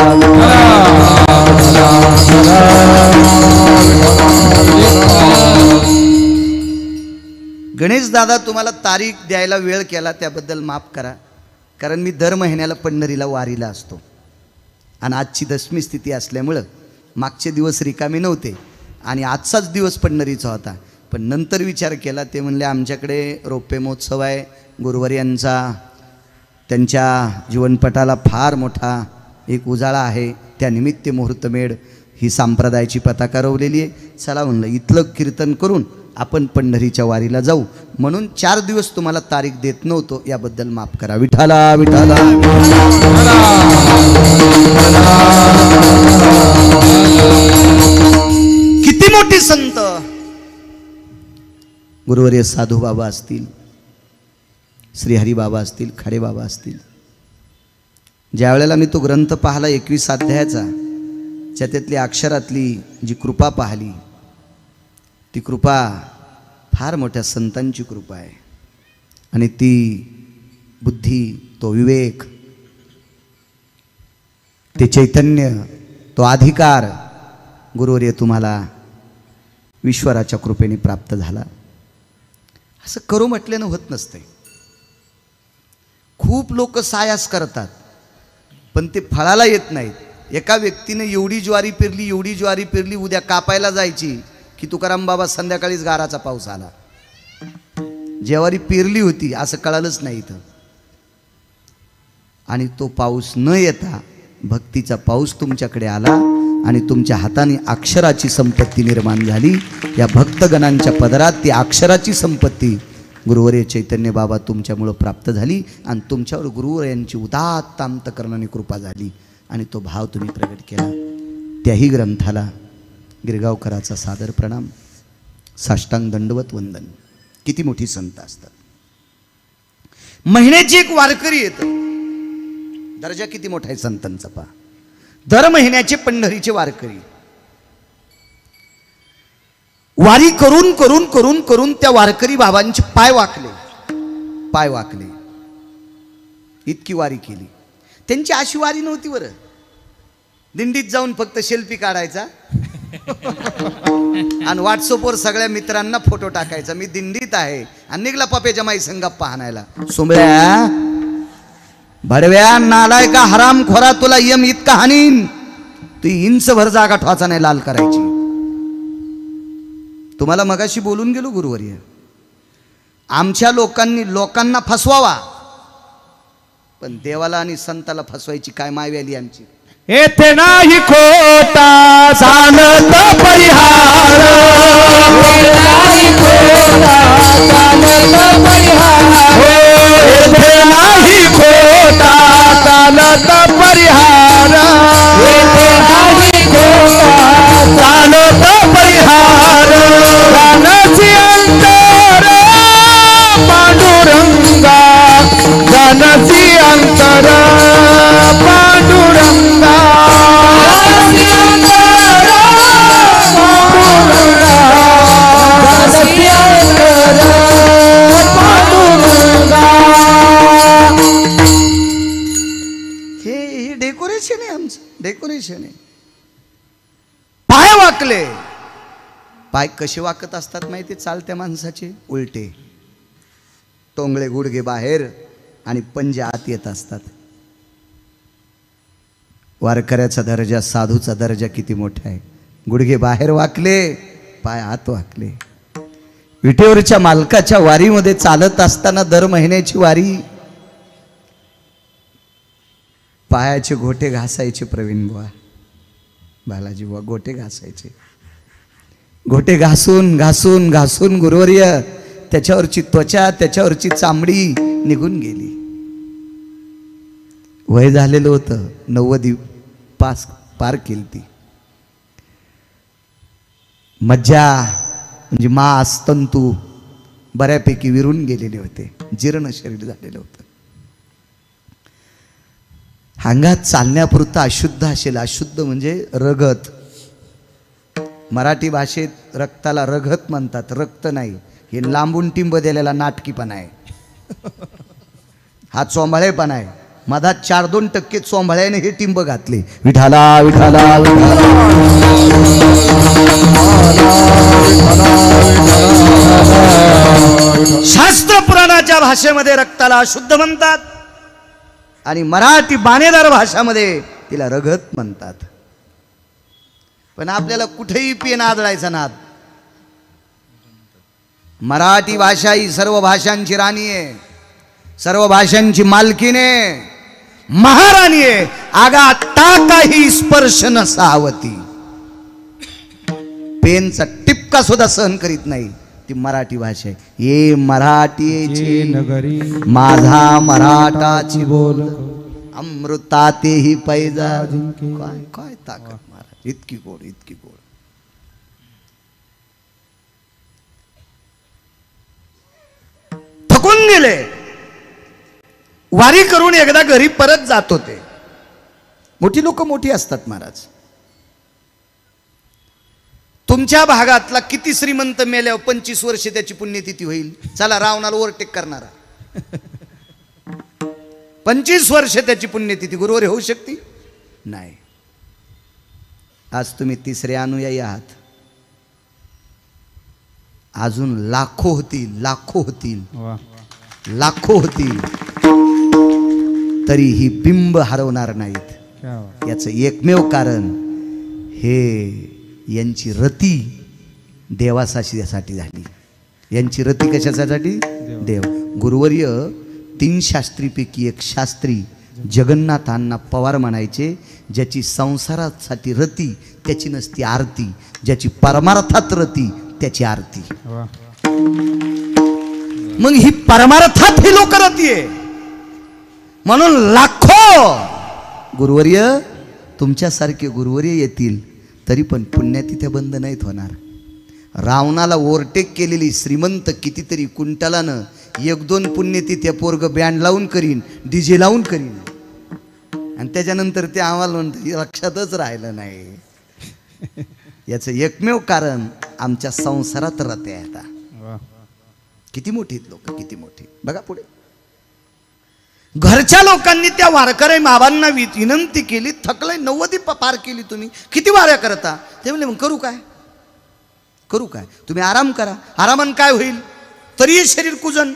गणेश दादा, तुम्हाला तारीख द्यायला वेळ केला त्याबद्दल माफ करा. कारण मी दर महिन्याला पंढरीला वारीला असतो आणि आजची दशमी स्थिती असल्यामुळं मागचे दिवस रिकामे नव्हते आणि आजचाच दिवस पंढरीचा होता. पण नंतर विचार केला, ते म्हणले आमच्याकडे रौप्य महोत्सव आहे गुरुवर्यांचा, त्यांच्या जीवनपटाला फार मोठा एक उजाळा आहे, त्यानिमित्त मुहूर्तमेढ ही संप्रदायाची पताका रोवलेली आहे. चला म्हणलं इथलं कीर्तन करून आपण पंढरीच्या वारीला जाऊ. म्हणून 4 दिवस तुम्हाला तारीख देत नव्हतो, याबद्दल माफ करा. विठाला विठाला किती मोठी संत गुरुवर्य साधू बाबा असतील, श्रीहरी बाबा असतील, खाडे बाबा असतील. ज्या वेळेला मी तो ग्रंथ पाहिला 21 अध्यायाचा, त्यातली अक्षरातली जी कृपा पाहिली, ती कृपा फार मोठ्या संतांची कृपा आहे. आणि ती बुद्धी, तो विवेक, ते चैतन्य, तो अधिकार गुरुवर्य तुम्हाला ईश्वराच्या कृपेने प्राप्त झाला. असं करू म्हटल्यानं होत नसते. खूप लोक सायास करतात पण ते फळाला येत नाहीत. एका व्यक्तीने एवढी ज्वारी पेरली, एवढी ज्वारी पेरली, उद्या कापायला जायची की तुकाराम बाबा संध्याकाळीच गाराचा पाऊस आला. ज्वारी पेरली होती असं कळालंच नाही इथं. आणि तो पाऊस न येता भक्तीचा पाऊस तुमच्याकडे आला आणि तुमच्या हाताने अक्षराची संपत्ती निर्माण झाली. या भक्तगणांच्या पदरात ती अक्षराची संपत्ती गुरुवर्य चैतन्य बाबा तुमच्यामुळं प्राप्त झाली आणि तुमच्यावर गुरुवर्यांची उदात्त अंतकरणाने कृपा झाली आणि तो भाव तुम्ही प्रगट केला. त्याही ग्रंथाला गिरगावकराचा सादर प्रणाम, साष्टांग दंडवत वंदन. किती मोठी संत असतात. महिन्याची एक वारकरी येतं. दर्जा किती मोठा आहे संतांचा पहा. दर महिन्याचे पंढरीचे वारकरी वारी करून करून करून करून त्या वारकरी बाबांचे पाय वाकले. इतकी वारी केली. त्यांची अशी वारी नव्हती बरं. दिंडीत जाऊन फक्त सेल्फी काढायचा आणि व्हॉट्सअपवर सगळ्या मित्रांना फोटो टाकायचा, मी दिंडीत आहे, आणि निघला पप्याच्या माई संगप्पा हाणायला. सोंबळ्या, भडव्या, नालायका, हरामखोरा, तुला यम इतका हानीन, तू इंच भर जागा ठोचा नाही लाल करायची. तुम्हाला मगाशी बोलून गेलो गुरुवर्य, आमच्या लोकांना फसवावा पण देवाला आणि संताला फसवायची काय मायवी आली आमची. येथे नाही खोटा जाणत परिहार, येथे नाही खोटा चालत परिहार, चालत परिहार. गाण्याची अंतर पांडुरंगा, गाण्याची अंतर पांडुरंगा, हे डेकोरेशन आहे आमचं, डेकोरेशन आहे. पाय वाकले. पाय कसे वाकत असतात माहिती? चालत्या माणसाचे उलटे, टोंगळे गुडघे बाहेर आणि पंजे आत येत असतात. वारकऱ्याचा दर्जा, साधूचा दर्जा किती मोठा आहे. गुडघे बाहेर वाकले, पाय आत वाकले. विटेवरच्या मालकाच्या वारीमध्ये चालत असताना दर महिन्याची वारी, पायाचे घोटे घासायचे प्रवीण बुवा, बालाजी बुवा घोटे घासायचे. घोटे घासून घासून घासून गुरुवर्य त्याच्यावरची त्वचा, त्याच्यावरची चामडी निघून गेली. वय झालेलं होतं, 90 पार केली ती. मज्जा म्हणजे मांस तंतू बऱ्यापैकी विरून गेलेले होते, जीर्ण शरीर झालेलं होतं. अंगात चालण्यापुरतं अशुद्ध असेल. अशुद्ध म्हणजे रगत. मराठी भाषेत रक्ताला रगत म्हणतात, रक्त नाही. हे लांबून टिंब दिलेला नाटकीपणा आहे, हा चोंबाळेपणा आहे. मधात 4-2% चोंबाळ्याने हे टिंब घातले. विठाला विठाला शास्त्र पुराणाच्या भाषेमध्ये रक्ताला अशुद्ध म्हणतात आणि मराठी बाणेदार भाषामध्ये तिला रगत म्हणतात. पण आपल्याला कुठेही पेन आदळायचा नाद. मराठी भाषा ही सर्व भाषांची राणी आहे, सर्व भाषांची मालकीने महाराणी आहे. आगा टाकाही स्पर्श नसावती. पेनचा टिपका सुद्धा सहन करीत नाही ती मराठी भाषा आहे. ये मराठीची नगरी माझा मराठाची बोल, अमृतातेही पैजा. काय काय ताकद महाराज, इतकी गोड, इतकी गोड. गेले. वारी करून एकदा घरी परत जात होते. मोठी लोक मोठी असतात महाराज. तुमच्या भागातला किती श्रीमंत मेल्यावर 25 वर्ष त्याची पुण्यतिथी होईल? चला रावणाला ओव्हरटेक करणारा 25 वर्ष त्याची पुण्यतिथी गुरुवारी होऊ शकते? नाही. आज तुम्ही तिसरे अनुयायी आहात. अजून लाखो होतील, लाखो होतील, लाखो होतील, तरी ही बिंब हरवणार नाहीत. याचं एकमेव कारण हे यांची रती देवासाठी झाली. यांची रती कशासाठी? देव. गुरुवर्य 3 शास्त्रीपैकी एक शास्त्री जगन्नाथांना पवार म्हणायचे. ज्याची संसारासाठी रती त्याची नसती आरती, ज्याची परमार्थात रती त्याची आरती. मग ही परमार्थात ही लोक रती आहे. म्हणून लाखो गुरुवर्य तुमच्यासारखे गुरुवर्य येतील, तरी पण पुण्यतिथ्या बंद नाहीत होणार. रावणाला ओव्हरटेक केलेली श्रीमंत कितीतरी कुंटलानं 1-2 पुण्यतिथ्या पोरग बँड लावून करीन, डीजे लावून करीन, आणि त्याच्यानंतर ते आम्हाला म्हणतं लक्षातच राहिलं नाही. याचं एकमेव कारण आमच्या संसारात रत्या येतात. किती मोठी लोक, किती मोठी. बघा पुढे. घरच्या लोकांनी त्या वारकरी बाबांना विनंती केली. थकलंय, 90 पार केली तुम्ही, किती वाऱ्या करता? ते म्हणले मग करू काय, करू काय? तुम्ही आराम करा. आरामानं काय होईल? तरी शरीर कुजन,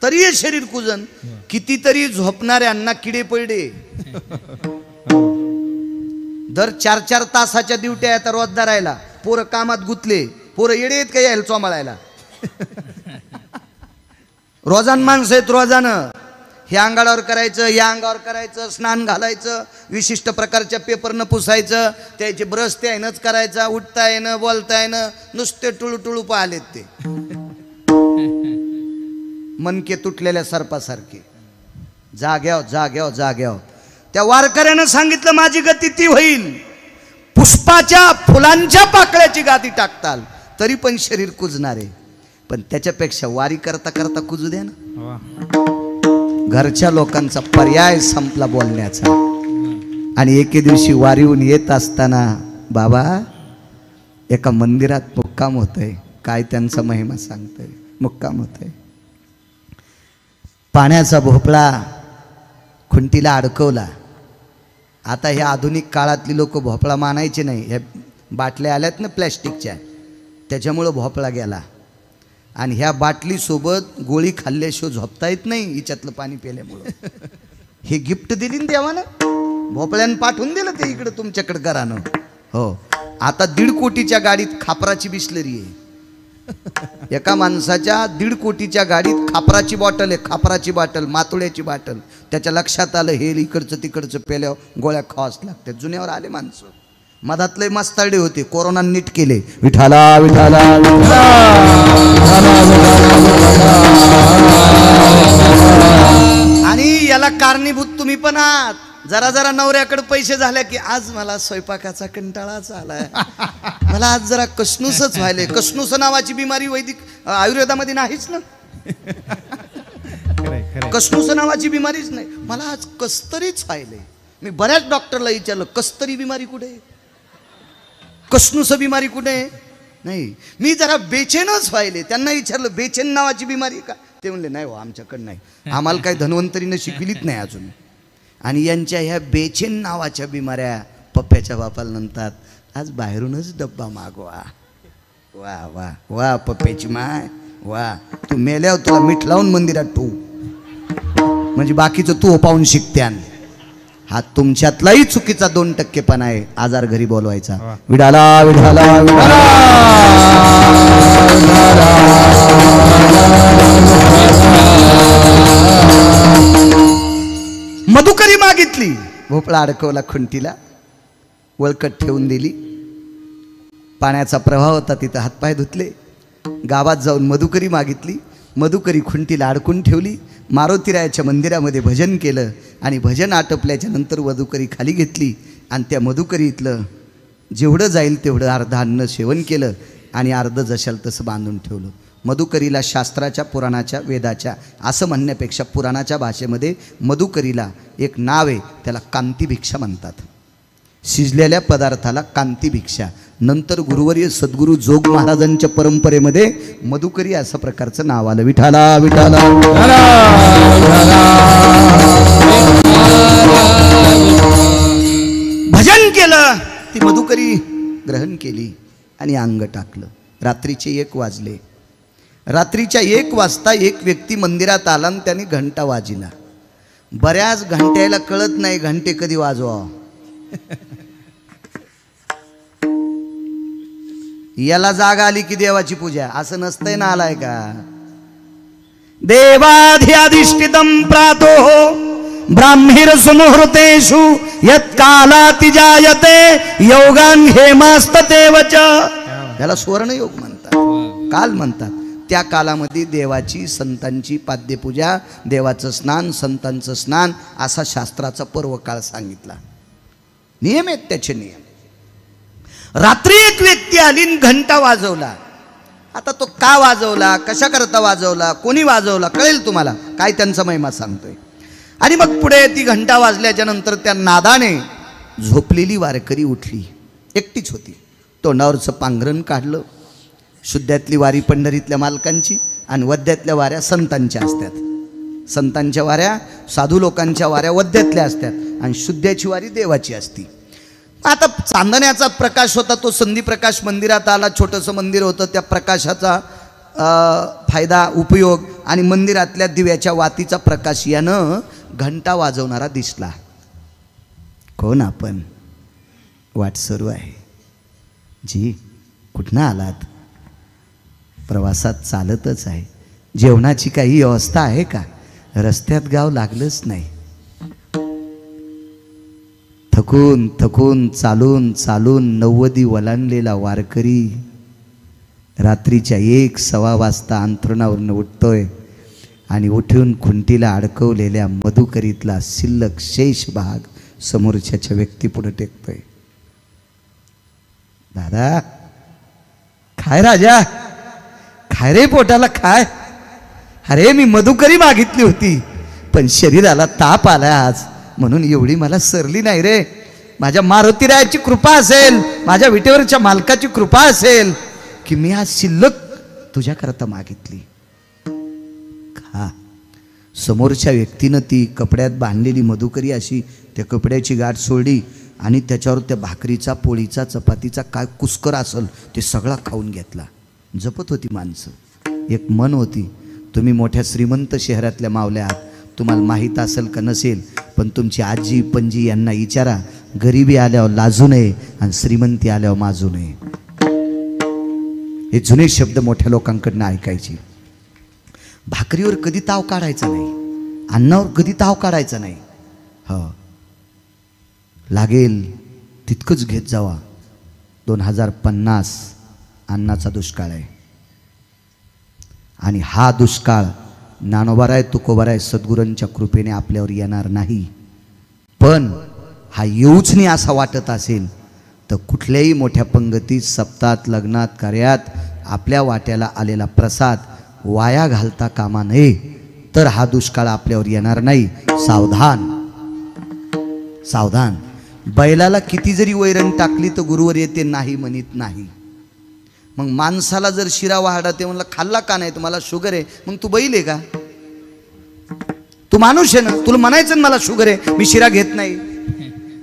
तरी शरीर कुजन. कितीतरी झोपणाऱ्यांना किडे पडले. दर 4-4 तासाच्या ड्युट्या येतात रोजदार राहायला. पोरं कामात गुतले, पोरं येडे आहेत का यायला चोमाळायला? रोजान माणसं आहेत, रोजानं हे अंगावर करायचं, या अंगावर करायचं, स्नान घालायचं, विशिष्ट प्रकारच्या पेपरनं पुसायचं, त्याचे ब्रश ते आहेनच करायचा, उठता येणं, बोलता येणं, नुसते टुळू टुळू पाहिलेत ते मनके तुटलेल्या सर्पासारखे. जाग्याव जाग्याव जाग्याव. त्या वारकऱ्यानं सांगितलं माझी गती ती होईल, पुष्पाच्या फुलांच्या पाकळ्याची गादी टाकताल तरी पण शरीर कुजणारे, पण त्याच्यापेक्षा वारी करता करता कुजू द्या ना. घरच्या लोकांचा पर्याय संपला बोलण्याचा. आणि एके दिवशी वारीहून येत असताना बाबा एका मंदिरात मुक्काम होतंय. काय त्यांचा महिमा सांगतोय. मुक्काम होतंय. पाण्याचा भोपळा खुंटीला अडकवला. आता ह्या आधुनिक काळातली लोक भोपळा मानायचे नाही. ह्या बाटल्या आल्यात ना प्लॅस्टिकच्या, त्याच्यामुळं भोपळा गेला. आणि ह्या बाटलीसोबत गोळी खाल्ल्याशिवाय झोपता येत नाही हिच्यातलं पाणी प्यायल्यामुळं. हे गिफ्ट दिली ना देवानं, भोपळ्यानं पाठवून दिलं ते इकडं तुमच्याकडं घरानं. हो, आता 1.5 कोटीच्या गाडीत खापराची बिस्लरी आहे. एका माणसाच्या 1.5 कोटीच्या गाडीत खापराची बॉटल आहे, खापराची बॉटल, मातुड्याची बॉटल. त्याच्या लक्षात आलं हे इकडचं तिकडचं पेल्यावर गोळ्या खावाच लागते. जुन्यावर आले माणसं. मधातले मस्ताडे होते, कोरोना नीट केले. विठाला विठाला आणि याला कारणीभूत तुम्ही पण आहात. जरा जरा नवऱ्याकडे पैसे झाले की आज मला स्वयंपाकाचा कंटाळाच आलाय, मला आज जरा कसनूसच व्हायले. कसनूस नावाची बिमारी वैदिक आयुर्वेदामध्ये नाहीच ना. कसनूस नावाची बिमारीच नाही. मला आज कस्तरीच व्हायले. मी बऱ्याच डॉक्टरला विचारलं कस्तरी बिमारी कुठे, कसनूस बिमारी कुठे? नाही. मी जरा बेचेनच व्हायले. त्यांना विचारलं बेचेन नावाची बिमारी का? ते म्हणले नाही हो आमच्याकडं नाही, आम्हाला काही धन्वंतरीनं शिकविलीच नाही अजून. आणि यांच्या ह्या बेचेन नावाच्या बिमाऱ्या पप्प्याच्या बापाला म्हणतात आज बाहेरूनच डब्बा मागवा. वा वा वा पप्प्याची माय वा, तू मेल्यावर तुला मीठ लावून मंदिरात ठेवू म्हणजे बाकीचं तू पाहून शिकत्यान. हा तुमच्यातलाही चुकीचा 2% आहे. आजार घरी बोलवायचा. विडाला विडाला विडाला मधुकरी मागितली. भोपळा अडकवला खुंटीला, वळकट ठेवून दिली. पाण्याचा प्रवाह होता तिथं, हातपाय धुतले. गावात जाऊन मधुकरी मागितली. मधुकरी खुंटीला अडकून ठेवली. मारुतीरायाच्या मंदिरामध्ये भजन केलं आणि भजन आटपल्याच्या नंतर मधुकरी खाली घेतली आणि त्या मधुकरीतलं जेवढं जाईल तेवढं अर्ध अन्न सेवन केलं आणि अर्ध जशाल तसं बांधून ठेवलं. मधुकरीला शास्त्राच्या पुराणाच्या वेदाच्या असं म्हणण्यापेक्षा पुराणाच्या भाषेमध्ये मधुकरीला एक नाव आहे, त्याला कांतिभिक्षा म्हणतात. शिजलेल्या पदार्थाला कांतिभिक्षा. नंतर गुरुवर्य सद्गुरू जोग महाराजांच्या परंपरेमध्ये मधुकरी असं प्रकारचं नाव आलं. विठाला विठाला. भजन केलं, ती मधुकरी ग्रहण केली आणि अंग टाकलं. रात्रीचे 1 वाजले. रात्रीच्या 1 वाजता एक व्यक्ती मंदिरात आला आणि त्याने घंटा वाजिला. बऱ्याच घंट्याला कळत नाही घंटे कधी वाजवा. याला जागा आली की देवाची पूजा, असं नसतंय ना. आलाय का देवाधिष्ठितम प्रातो ब्राह्मीर सुमुहूर्तेषु यत्कालाति जायते योगान हेमास्ततेवच. त्याला सुवर्णयोग म्हणतात, काल म्हणतात. त्या कालामध्ये देवाची संतांची पाद्यपूजा, देवाचं स्नान, संतांचं स्नान असा शास्त्राचा पर्व काळ सांगितला. नियम आहेत त्याचे नियम. रात्री एक व्यक्ती आली आणि घंटा वाजवला. आता तो का वाजवला, कशा करता वाजवला, कोणी वाजवला कळेल तुम्हाला, काय त्यांचा महिमा सांगतोय. आणि मग पुढे ती घंटा वाजल्याच्या नंतर त्या नादाने झोपलेली वारकरी उठली. एकटीच होती. तोंडावरचं पांघरण काढलं. शुद्ध्यातली वारी पंढरीतल्या मालकांची आणि वद्यातल्या वाऱ्या संतांच्या असतात. संतांच्या वाऱ्या साधू लोकांच्या वाऱ्या वद्यातल्या असतात आणि शुद्ध्याची वारी देवाची असती. आता चांदण्याचा प्रकाश होता, तो संधी प्रकाश मंदिरात आला. छोटंसं मंदिर होतं, त्या प्रकाशाचा फायदा उपयोग आणि मंदिरातल्या दिव्याच्या वातीचा प्रकाश यानं घंटा वाजवणारा दिसला. कोण आपण? वाट सुरू आहे. जी कुठनं आलात? प्रवासात चालतच आहे. जेवणाची काही व्यवस्था आहे का? रस्त्यात गाव लागलंच नाही. थकून थकून चालून चालून 90 वलांडलेला वारकरी रात्रीच्या 1-1:15 वाजता अंथरुणावरून उठतोय आणि उठून खुंटीला अडकवलेल्या मधुकरीतला शिल्लक शेष भाग समोरच्या व्यक्तीपुढे टेकतोय. दादा खाय, राजा खाय रे, पोटाला खाय. अरे मी मधुकरी मागितली होती पण शरीराला ताप आला आज, म्हणून एवढी मला सरली नाही रे. माझ्या मारुतीरायाची कृपा असेल, माझ्या विटेवरच्या मालकाची कृपा असेल की मी आज शिल्लक तुझ्याकरता मागितली. खा. समोरच्या व्यक्तीनं ती कपड्यात बांधलेली मधुकरी अशी त्या कपड्याची गाठ सोडली आणि त्याच्यावर त्या भाकरीचा, पोळीचा, चपातीचा काय कुस्कर असेल ते सगळा खाऊन घेतला. जपत होती माणसं. एक मन होती. तुम्ही मोठ्या श्रीमंत शहरातल्या मावल्या आहात, तुम्हाला माहीत असेल का नसेल, पण तुमची आजी पणजी यांना विचारा, गरिबी आल्यावर लाजू नये आणि श्रीमंती आल्यावर माजू नये. हे जुने शब्द मोठ्या लोकांकडनं ऐकायची. भाकरीवर कधी ताव काढायचा नाही, अन्नावर कधी ताव काढायचा नाही. हो लागेल तितकंच घेत जावा. 2050 अन्नाचा दुष्काळ आहे आणि हा दुष्काळ ज्ञानोबाराय तुकोबाराय सद्गुरूंच्या कृपेने आपल्यावर येणार नाही. पण हा येऊच नाही असा वाटत असेल तर कुठल्याही मोठ्या पंगतीत, सप्ताहात, लग्नात, कार्यात आपल्या वाट्याला आलेला प्रसाद वाया घालता कामा नये. तर हा दुष्काळ आपल्यावर येणार नाही. सावधान सावधान. बैलाला किती जरी वैरण टाकली तर गुरुवर येते नाही म्हणत नाही. मग माणसाला जर शिरा वाढा ते म्हणलं खाल्ला का नाही, तुम्हाला शुगर आहे, मग तू बैल आहे का? तू माणूस आहे ना, तुला म्हणायचं ना मला शुगर आहे, मी शिरा घेत नाही.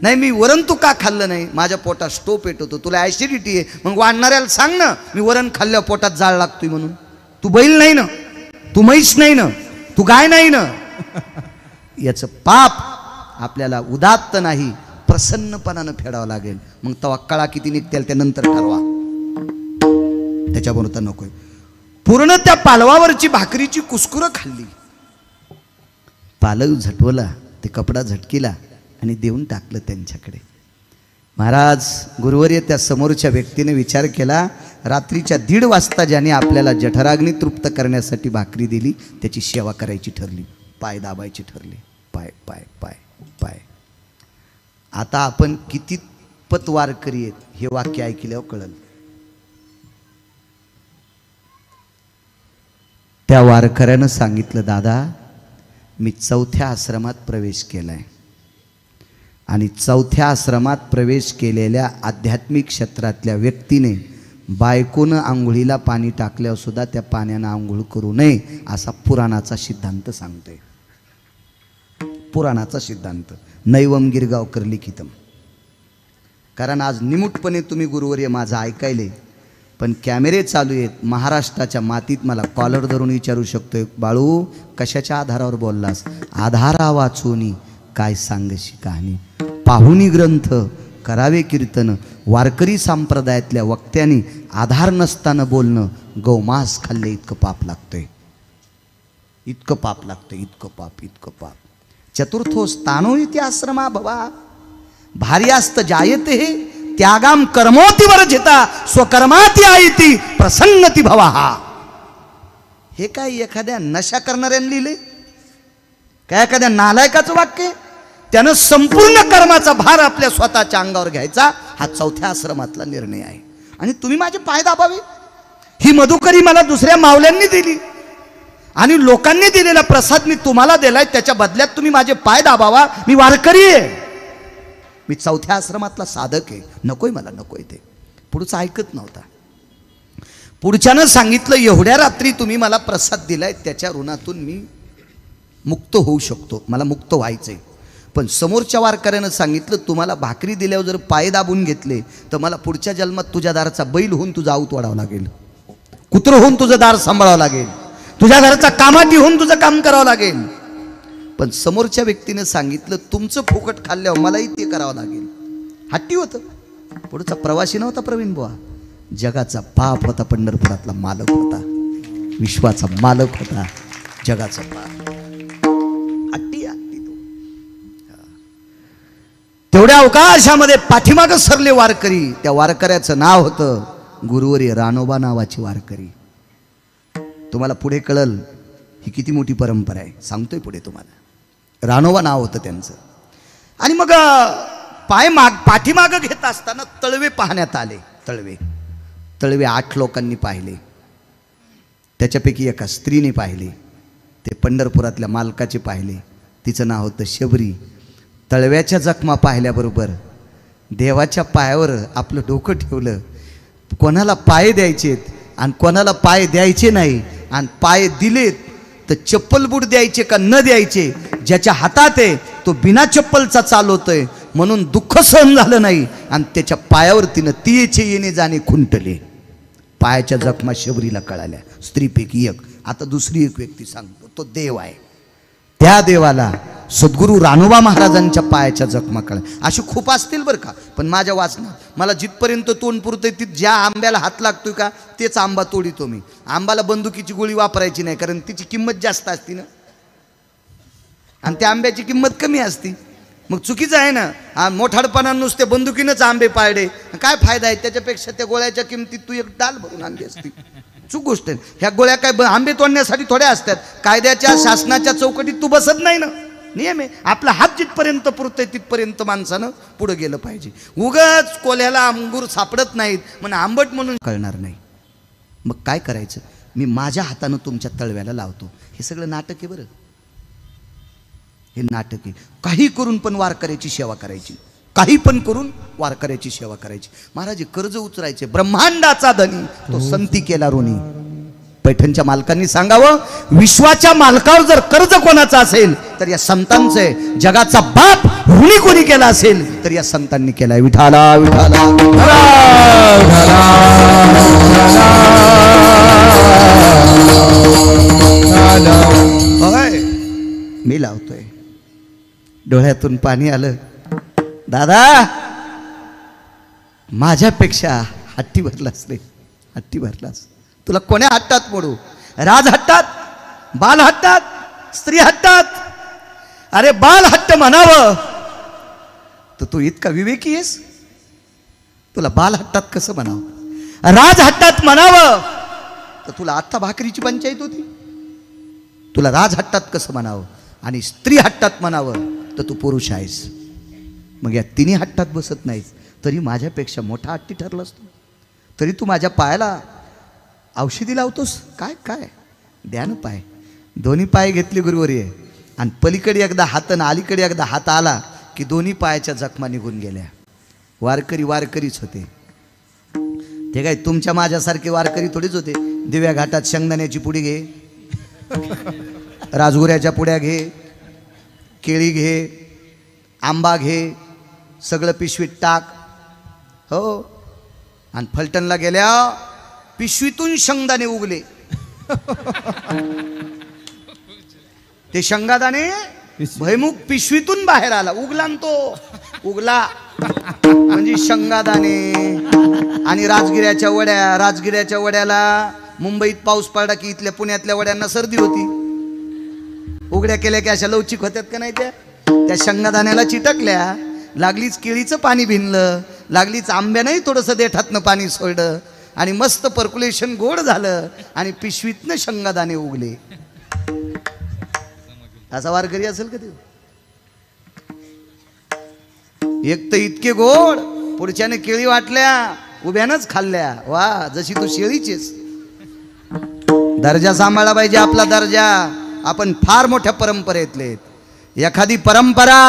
नाही मी वरण तू का खाल्लं नाही, माझ्या पोटात स्टोप येत होतो, तुला ॲसिडिटी आहे, मग वाढणाऱ्याला सांग ना मी वरण खाल्ल्यावर पोटात जाळ लागतोय म्हणून. तू बैल नाही ना, तू म्हैस नाही ना, तू गाय नाही ना. याचं पाप आपल्याला उदात्त नाही प्रसन्नपणानं फेडावं लागेल. मग तवा कळा किती निघतील त्यानंतर ठरवा. त्याच्याबरोबर तर नकोय. पूर्ण त्या पालवावरची भाकरीची कुस्कुरं खाल्ली. पालव झटवला, ते कपडा झटकीला आणि देऊन टाकलं त्यांच्याकडे. महाराज गुरुवर्य त्या समोरच्या व्यक्तीने विचार केला, रात्रीच्या 1:30 वाजता ज्याने आपल्याला जठराग्नी तृप्त करण्यासाठी भाकरी दिली त्याची सेवा करायची ठरली, पाय दाबायची ठरली. पाय पाय पाय पाय. आता आपण किती पत वारकरी आहेत हे वाक्य ऐकल्यावर कळलं. त्या वारकऱ्यानं सांगितलं, दादा मी 4थ्या आश्रमात प्रवेश केलाय आणि 4थ्या आश्रमात प्रवेश केलेल्या आध्यात्मिक क्षेत्रातल्या व्यक्तीने बायकोनं आंघोळीला पाणी टाकल्यावर सुद्धा त्या पाण्यानं आंघोळ करू नये असा पुराणाचा सिद्धांत सांगतोय. पुराणाचा सिद्धांत नैवम गिरगावकर लिखितम. कारण आज निमूटपणे तुम्ही गुरुवर्य माझं ऐकायले, पण कॅमेरे चालू आहेत. महाराष्ट्राच्या मातीत मला कॉलर धरून विचारू शकतोय, बाळू कशाच्या आधारावर बोललास? आधारा वाचूनी काय सांगशी कहाणी, पाहुणी ग्रंथ करावे कीर्तन. वारकरी संप्रदायातल्या वक्त्यांनी आधार नसताना बोलणं गौमांस खाल्ले इतकं पाप लागतंय, इतकं पाप लागतंय, इतकं पाप, इतकं पाप. चतुर्थो स्थानो इति आश्रमा भवा भार्यास्त जायते हे त्यागाम कर्मोति वर्जिता स्वकर्माती आयती प्रसन्नती भवा. हे काय एखाद्या नशा करणाऱ्याने लिहिले काय? एखाद्या नालायकाचं वाक्य? त्यानं संपूर्ण कर्माचा भार आपल्या स्वतःच्या अंगावर घ्यायचा हा 4थ्या आश्रमातला निर्णय आहे. आणि तुम्ही माझे पाय दाबावे? ही मधुकरी मला दुसऱ्या मावल्यांनी दिली आणि लोकांनी दिलेला प्रसाद मी तुम्हाला दिलाय, त्याच्या बदल्यात तुम्ही माझे पाय दाबावा? मी वारकरी आहे, मी 4थ्या आश्रमातला साधक आहे. नकोय मला, नकोय. ते पुढचं ऐकत नव्हता. पुढच्यानं सांगितलं, एवढ्या रात्री तुम्ही मला प्रसाद दिलाय, त्याच्या ऋणातून मी मुक्त होऊ शकतो, मला मुक्त व्हायचंय. पण समोरच्या वारकऱ्यानं सांगितलं, तुम्हाला भाकरी दिल्यावर जर पाय दाबून घेतले तर मला पुढच्या जन्मात तुझ्या दाराचा बैल होऊन तुझा आऊत वाढावं लागेल, कुत्र होऊन तुझं दार सांभाळावं लागेल, तुझ्या घराचा कामाटी होऊन तुझं काम करावं लागेल. पण समोरच्या व्यक्तीने सांगितलं, तुमचं फुकट खाल्ल्यावर मलाही ते करावं लागेल. हट्टी होतं. पुढचा प्रवासी नव्हता प्रवीण बुवा, जगाचा बाप होता, पंढरपुरातला मालक होता, विश्वाचा मालक होता, जगाचा बाप. हट्टी हट्टी तो. तेवढ्या अवकाशामध्ये पाठीमागं सरले वारकरी. त्या वारकऱ्याचं नाव होतं गुरुवर्य रानोबा नावाची वारकरी. तुम्हाला पुढे कळल ही किती मोठी परंपरा आहे, सांगतोय पुढे तुम्हाला. रानोबा नाव होतं त्यांचं. आणि मग पाठीमागं घेत असताना तळवे पाहण्यात आले. तळवे 8 लोकांनी पाहिले, त्याच्यापैकी एका स्त्रीने पाहिले, ते पंढरपुरातल्या मालकाचे पाहिले, तिचं नाव होतं शबरी. तळव्याच्या जखमा पाहिल्याबरोबर देवाच्या पायावर आपलं डोकं ठेवलं. कोणाला पाय द्यायचेत आणि कोणाला पाय द्यायचे नाही, आणि पाय दिलेत तर चप्पल बूट द्यायचे का न द्यायचे, ज्याच्या हातात आहे तो बिना चप्पलचा चालवतोय, म्हणून दुःख सहन झालं नाही आणि त्याच्या पायावर तिनं तियेचे येणे जाणे खुंटले. पायाच्या जखमा शबरीला कळाल्या, स्त्रीपैकी एक. आता दुसरी एक व्यक्ती सांगतो, तो देव आहे. त्या देवाला सद्गुरू रानोबा महाराजांच्या पायाच्या जखमा कळल्या. अशी खूप असतील बरं का, पण माझ्या वाचनात मला जिथपर्यंत तोंड पुरतंय तिथ ज्या आंब्याला हात लागतोय का तेच आंबा तोडीतो मी. आंबाला बंदुकीची गोळी वापरायची नाही, कारण तिची किंमत जास्त असती ना, आणि त्या आंब्याची किंमत कमी असती. मग चुकीचं आहे ना. मोठाडपणा नुसते बंदुकीनंच आंबे पाळले काय फायदा आहे? त्याच्यापेक्षा त्या गोळ्याच्या किमतीत तू एक डाल भरून आणली असती. चूक गोष्ट आहे. ह्या गोळ्या काय आंबे तोडण्यासाठी थोड्या असतात? कायद्याच्या शासनाच्या चौकटीत तू बसत नाही ना. नियम आहे, आपला हात जिथपर्यंत पुरतोय तिथपर्यंत माणसानं पुढे गेलं पाहिजे. उगाच कोल्याला अंगूर सापडत नाहीत म्हणून आंबट म्हणून कळणार नाही. मग काय करायचं? मी माझ्या हातानं तुमच्या तळव्याला लावतो. हे सगळं नाटक आहे बरं, हे नाटक आहे. काही करून पण वारकऱ्याची सेवा करायची, काही पण करून वारकऱ्याची सेवा करायची. महाराज कर्ज उचरायचे, ब्रह्मांडाचा धनी तो संती केला ऋणी. पैठणच्या मालकांनी सांगावं, विश्वाच्या मालकावर जर कर्ज कोणाचा असेल तर या संतांचं आहे. जगाचा बाप ऋणी कोणी केला असेल तर या संतांनी केलाय. विठाला विठाला मी लावतोय. डोळ्यातून पाणी आलं. दादा माझ्यापेक्षा हट्टी भरलास रे, हट्टी भरलास. तुला कोण्या हट्टात मोडू? राज हट्टात, बाल हट्टात, स्त्री हट्टात? अरे बाल हट्ट म्हणावं तर तू इतका विवेकी आहेस? तुला बाल हट्टात कसं म्हणावं? राज हट्टात म्हणावं तर तुला आत्ता भाकरीची पंचायत होती. तुला राज हट्टात कसं म्हणावं? आणि स्त्री हट्टात म्हणावं तर तू पुरुष आहेस. मग या तिन्ही हट्टात बसत नाहीस तरी माझ्यापेक्षा मोठा हट्टी ठरलास तू. तरी तू माझ्या पायाला औषधी लावतोस. काय काय द्या ना पाय. दोन्ही पाय घेतले गुरुवर्य आणि पलीकडे एकदा हात आणि अलीकडे एकदा हात आला की दोन्ही पायाच्या जखमा निघून गेल्या. वारकरी वारकरीच होते ते. काय तुमच्या माझ्यासारखे वारकरी थोडीच होते. दिव्या घाटात शेंगदाण्याची पुडी घे, राजगुऱ्याच्या पुड्या घे, केळी घे, आंबा घे, सगळं पिशवीत टाक. हो, आणि फलटणला गेल्या पिशवीतून शेंगदाणे उगले. ते शेंगादाणे भयमुख पिशवीतून बाहेर आला. उगला न तो उगला म्हणजे शेंगादाणे. आणि राजगिऱ्याच्या वड्याला मुंबईत पाऊस पडला की इथल्या पुण्यातल्या वड्यांना सर्दी होती. उघड्या केल्या की अशा लवचिक होत्यात का नाही त्या शेंगादाण्याला चिटकल्या. लागलीच केळीचं पाणी भिनलं, लागलीच आंब्यानंही थोडंसं देठातनं पाणी सोडलं आणि मस्त पर्क्युलेशन गोड झालं आणि पिशवीतनं शेंगादाणे उगले. असा वारकरी असेल का ते? एक तर इतके गोड, पुढच्याने केळी वाटल्या, उभ्यानंच खाल्ल्या. वा, जशी तू शेळीचीस. दर्जा सांभाळला पाहिजे आपला दर्जा. आपण फार मोठ्या परंपरेतले. एखादी परंपरा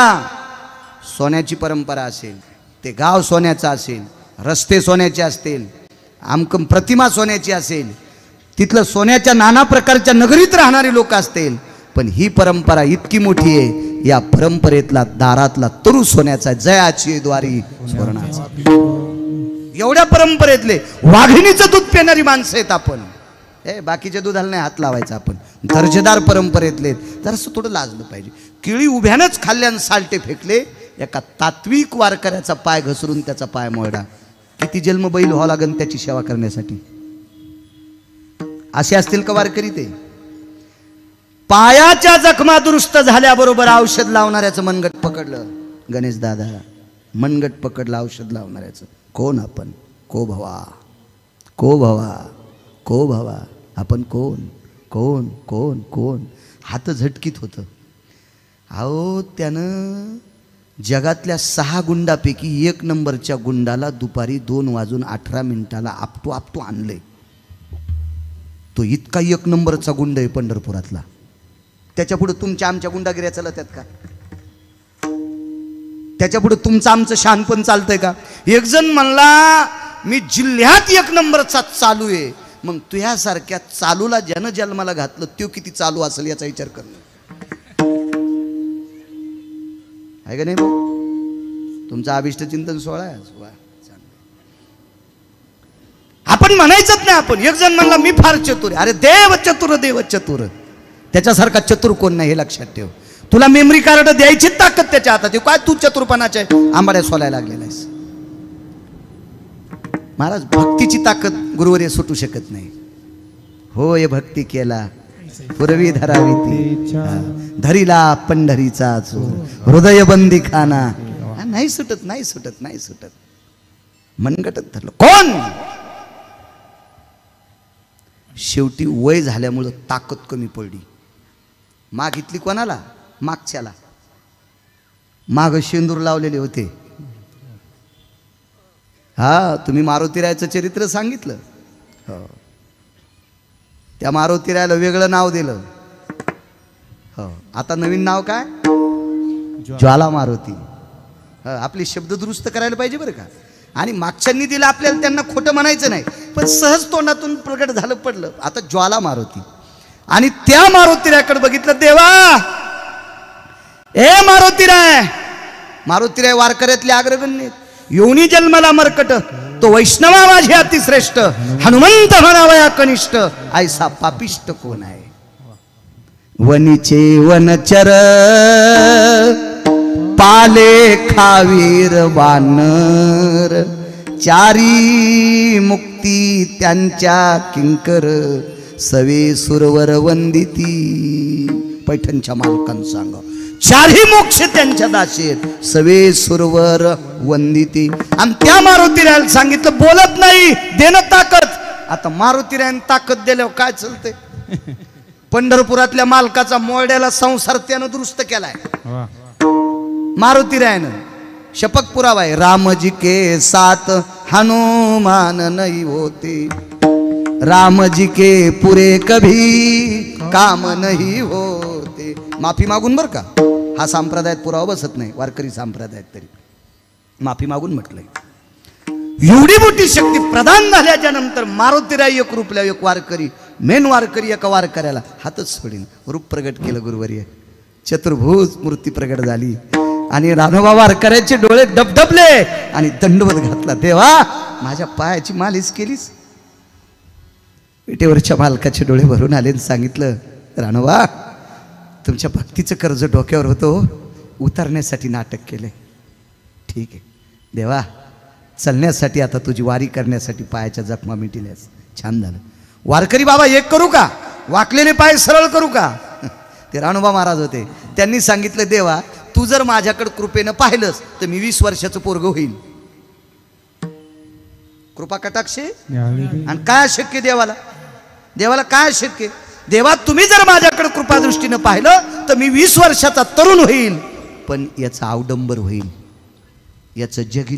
सोन्याची परंपरा असेल, ते गाव सोन्याचं असेल, रस्ते सोन्याचे असतील, आमकं प्रतिमा सोन्याची असेल, तिथलं सोन्याच्या नाना प्रकारच्या नगरीत राहणारी लोक असतील, पण ही परंपरा इतकी मोठी आहे, या परंपरेतला दारातला तरू सोन्याचा, जयाची द्वारी स्वर्णाचा. एवढ्या परंपरेतले वाघिणीचं दूध पिणारी माणसं आहेत आपण. बाकीच्या दुधाला नाही हात लावायचा आपण. दर्जेदार परंपरेतले जरासं थोडं लाजलं पाहिजे. केळी उभ्यानंच खाल्ल्यानं सालटे फेकले. एका तात्विक वारकऱ्याचा पाय घसरून त्याचा पाय मोडा. किती जन्म बैल व्हावं लागेल त्याची सेवा करण्यासाठी? असे असतील का वारकरी? ते पायाच्या जखमा दुरुस्त झाल्याबरोबर औषध लावणाऱ्याचं मनगट पकडलं. गणेश दादा मनगट पकडलं औषध लावणाऱ्याचं. कोण आपण? को भवा, को भवा, को भवा. आपण कोण? कोण कोण कोण? हात झटकीत होतं. अहो, त्यानं जगातल्या 6 गुंडापैकी 1 नंबरच्या गुंडाला दुपारी 2:18 आपटू आणलंय. तो इतका 1 नंबरचा गुंड आहे पंढरपुरातला. त्याच्या पुढे तुमच्या आमच्या गुंडागिऱ्या चालतात का? त्याच्या पुढे तुमचं आमचं शहाणपण चालतंय का? एक जण म्हणला मी जिल्ह्यात 1 नंबरचा चालू आहे. मग तुझ्यासारख्या चालूला ज्यानं जन्माला घातलं तो किती चालू असेल याचा विचार करणं आहे का नाही भाऊ? तुमचा अभिष्ट चिंतन सोहळा आहे. आपण म्हणायचंच नाही. आपण एक जण म्हणला मी फार चतुर आहे. अरे देव चतुर, देव चतुर. त्याच्यासारखा चतुर कोण नाही हे लक्षात ठेव. तुला मेमरी कार्ड द्यायची ताकद त्याच्या हातात आहे. काय तू चतुरपणाच्या आंबाड्या सोलायला लागलेला आहेस? महाराज, भक्तीची ताकद गुरुवर सुटू शकत नाही. होय भक्ती केला पूर्वी धरावी ती, धरीला पंढरीचा हृदय बंदी खाना. नाही सुटत, नाही सुटत, नाही सुटत. मनगटत धरलं. कोण? शेवटी वय झाल्यामुळं ताकद कमी पडली. मागितली कोणाला? मागच्याला. माग शेंदूर लावलेले होते. हा, तुम्ही मारुतीरायाचं चरित्र सांगितलं. हो, त्या मारुतीरायाला वेगळं नाव दिलं. हो, आता नवीन नाव काय? ज्वाला मारुती. आपली शब्द दुरुस्त करायला पाहिजे बरं का. आणि मागच्यांनी दिलं आपल्याला, त्यांना खोटं म्हणायचं नाही, पण सहज तोंडातून प्रगट झालं पडलं. आता ज्वाला मारुती. आणि त्या मारुतीरायाकडे बघितलं. देवा, ए मारुतीराय. मारुतीराय वारकऱ्यातले अग्रगण्य. योनी जन्मला मरकट, तो वैष्णवा माझे अतिश्रेष्ठ. हनुमंत म्हणावया कनिष्ठ, ऐसा पापिष्ट कोण आहे? वनीचे वनचर पाले खावीर वानर, चारी मुक्ती त्यांच्या किंकर, सवे सुरवर वंदिती. पैठणच्या मालकांना सांगा, चारही मोक्ष त्यांच्या दासेत, सवे सुरवर वंदिती. आणि त्या मारुतीरायाला सांगितलं बोलत नाही, देणं ताकद. आता मारुतीरायाने ताकद दिल्यावर काय चालतंय? पंढरपुरातल्या मालकाचा मोरड्याला संसार त्यानं दुरुस्त केलाय मारुतीरायानं. शपक पुरावा आहे. रामजी के साथ हनुमान नाही होते. राम जी के पुरे कभी काम नहीं होते. माफी मागून बर का, हा संप्रदायात पुरावा बसत नाही, वारकरी संप्रदायात तरी माफी मागून म्हटलंय. एवढी मोठी शक्ती प्रदान झाल्याच्या नंतर मारुतीराय एक रूपल्या एक वारकरी, मेन वारकरी एका वारकऱ्याला हातच सोडीन रूप प्रगट केलं गुरुवर्य. चतुर्भुज मूर्ती प्रगट झाली आणि रानोबा वारकऱ्याचे डोळे डबडबले आणि दंडवत घातला. देवा माझ्या पायाची मालिश केलीस. विटेवरच्या मालकाचे डोळे भरून आले आणि सांगितलं, रानोबा तुमच्या भक्तीचं कर्ज डोक्यावर होतं, उतरण्यासाठी नाटक केलंय. ठीक आहे देवा, चलण्यासाठी आता तुझी वारी करण्यासाठी पायाच्या जखमा मिटिल्यास. छान झालं. वारकरी बाबा एक करू का, वाकलेले पाय सरळ करू का? ते रानोबा महाराज होते, त्यांनी सांगितलं, देवा तू जर माझ्याकडे कृपेनं पाहिलंस तर मी 20 वर्षाचं पोरग होईल. कृपा कटाक्षे. आणि काय अशक्य देवाला, देवाला काय अशक्य? देवा तुम्ही जर माझ्याकडे कृपादृष्टीनं पाहिलं तर मी 20 वर्षाचा तरुण होईल, पण याचा अवडंबर होईल, याचं जगीन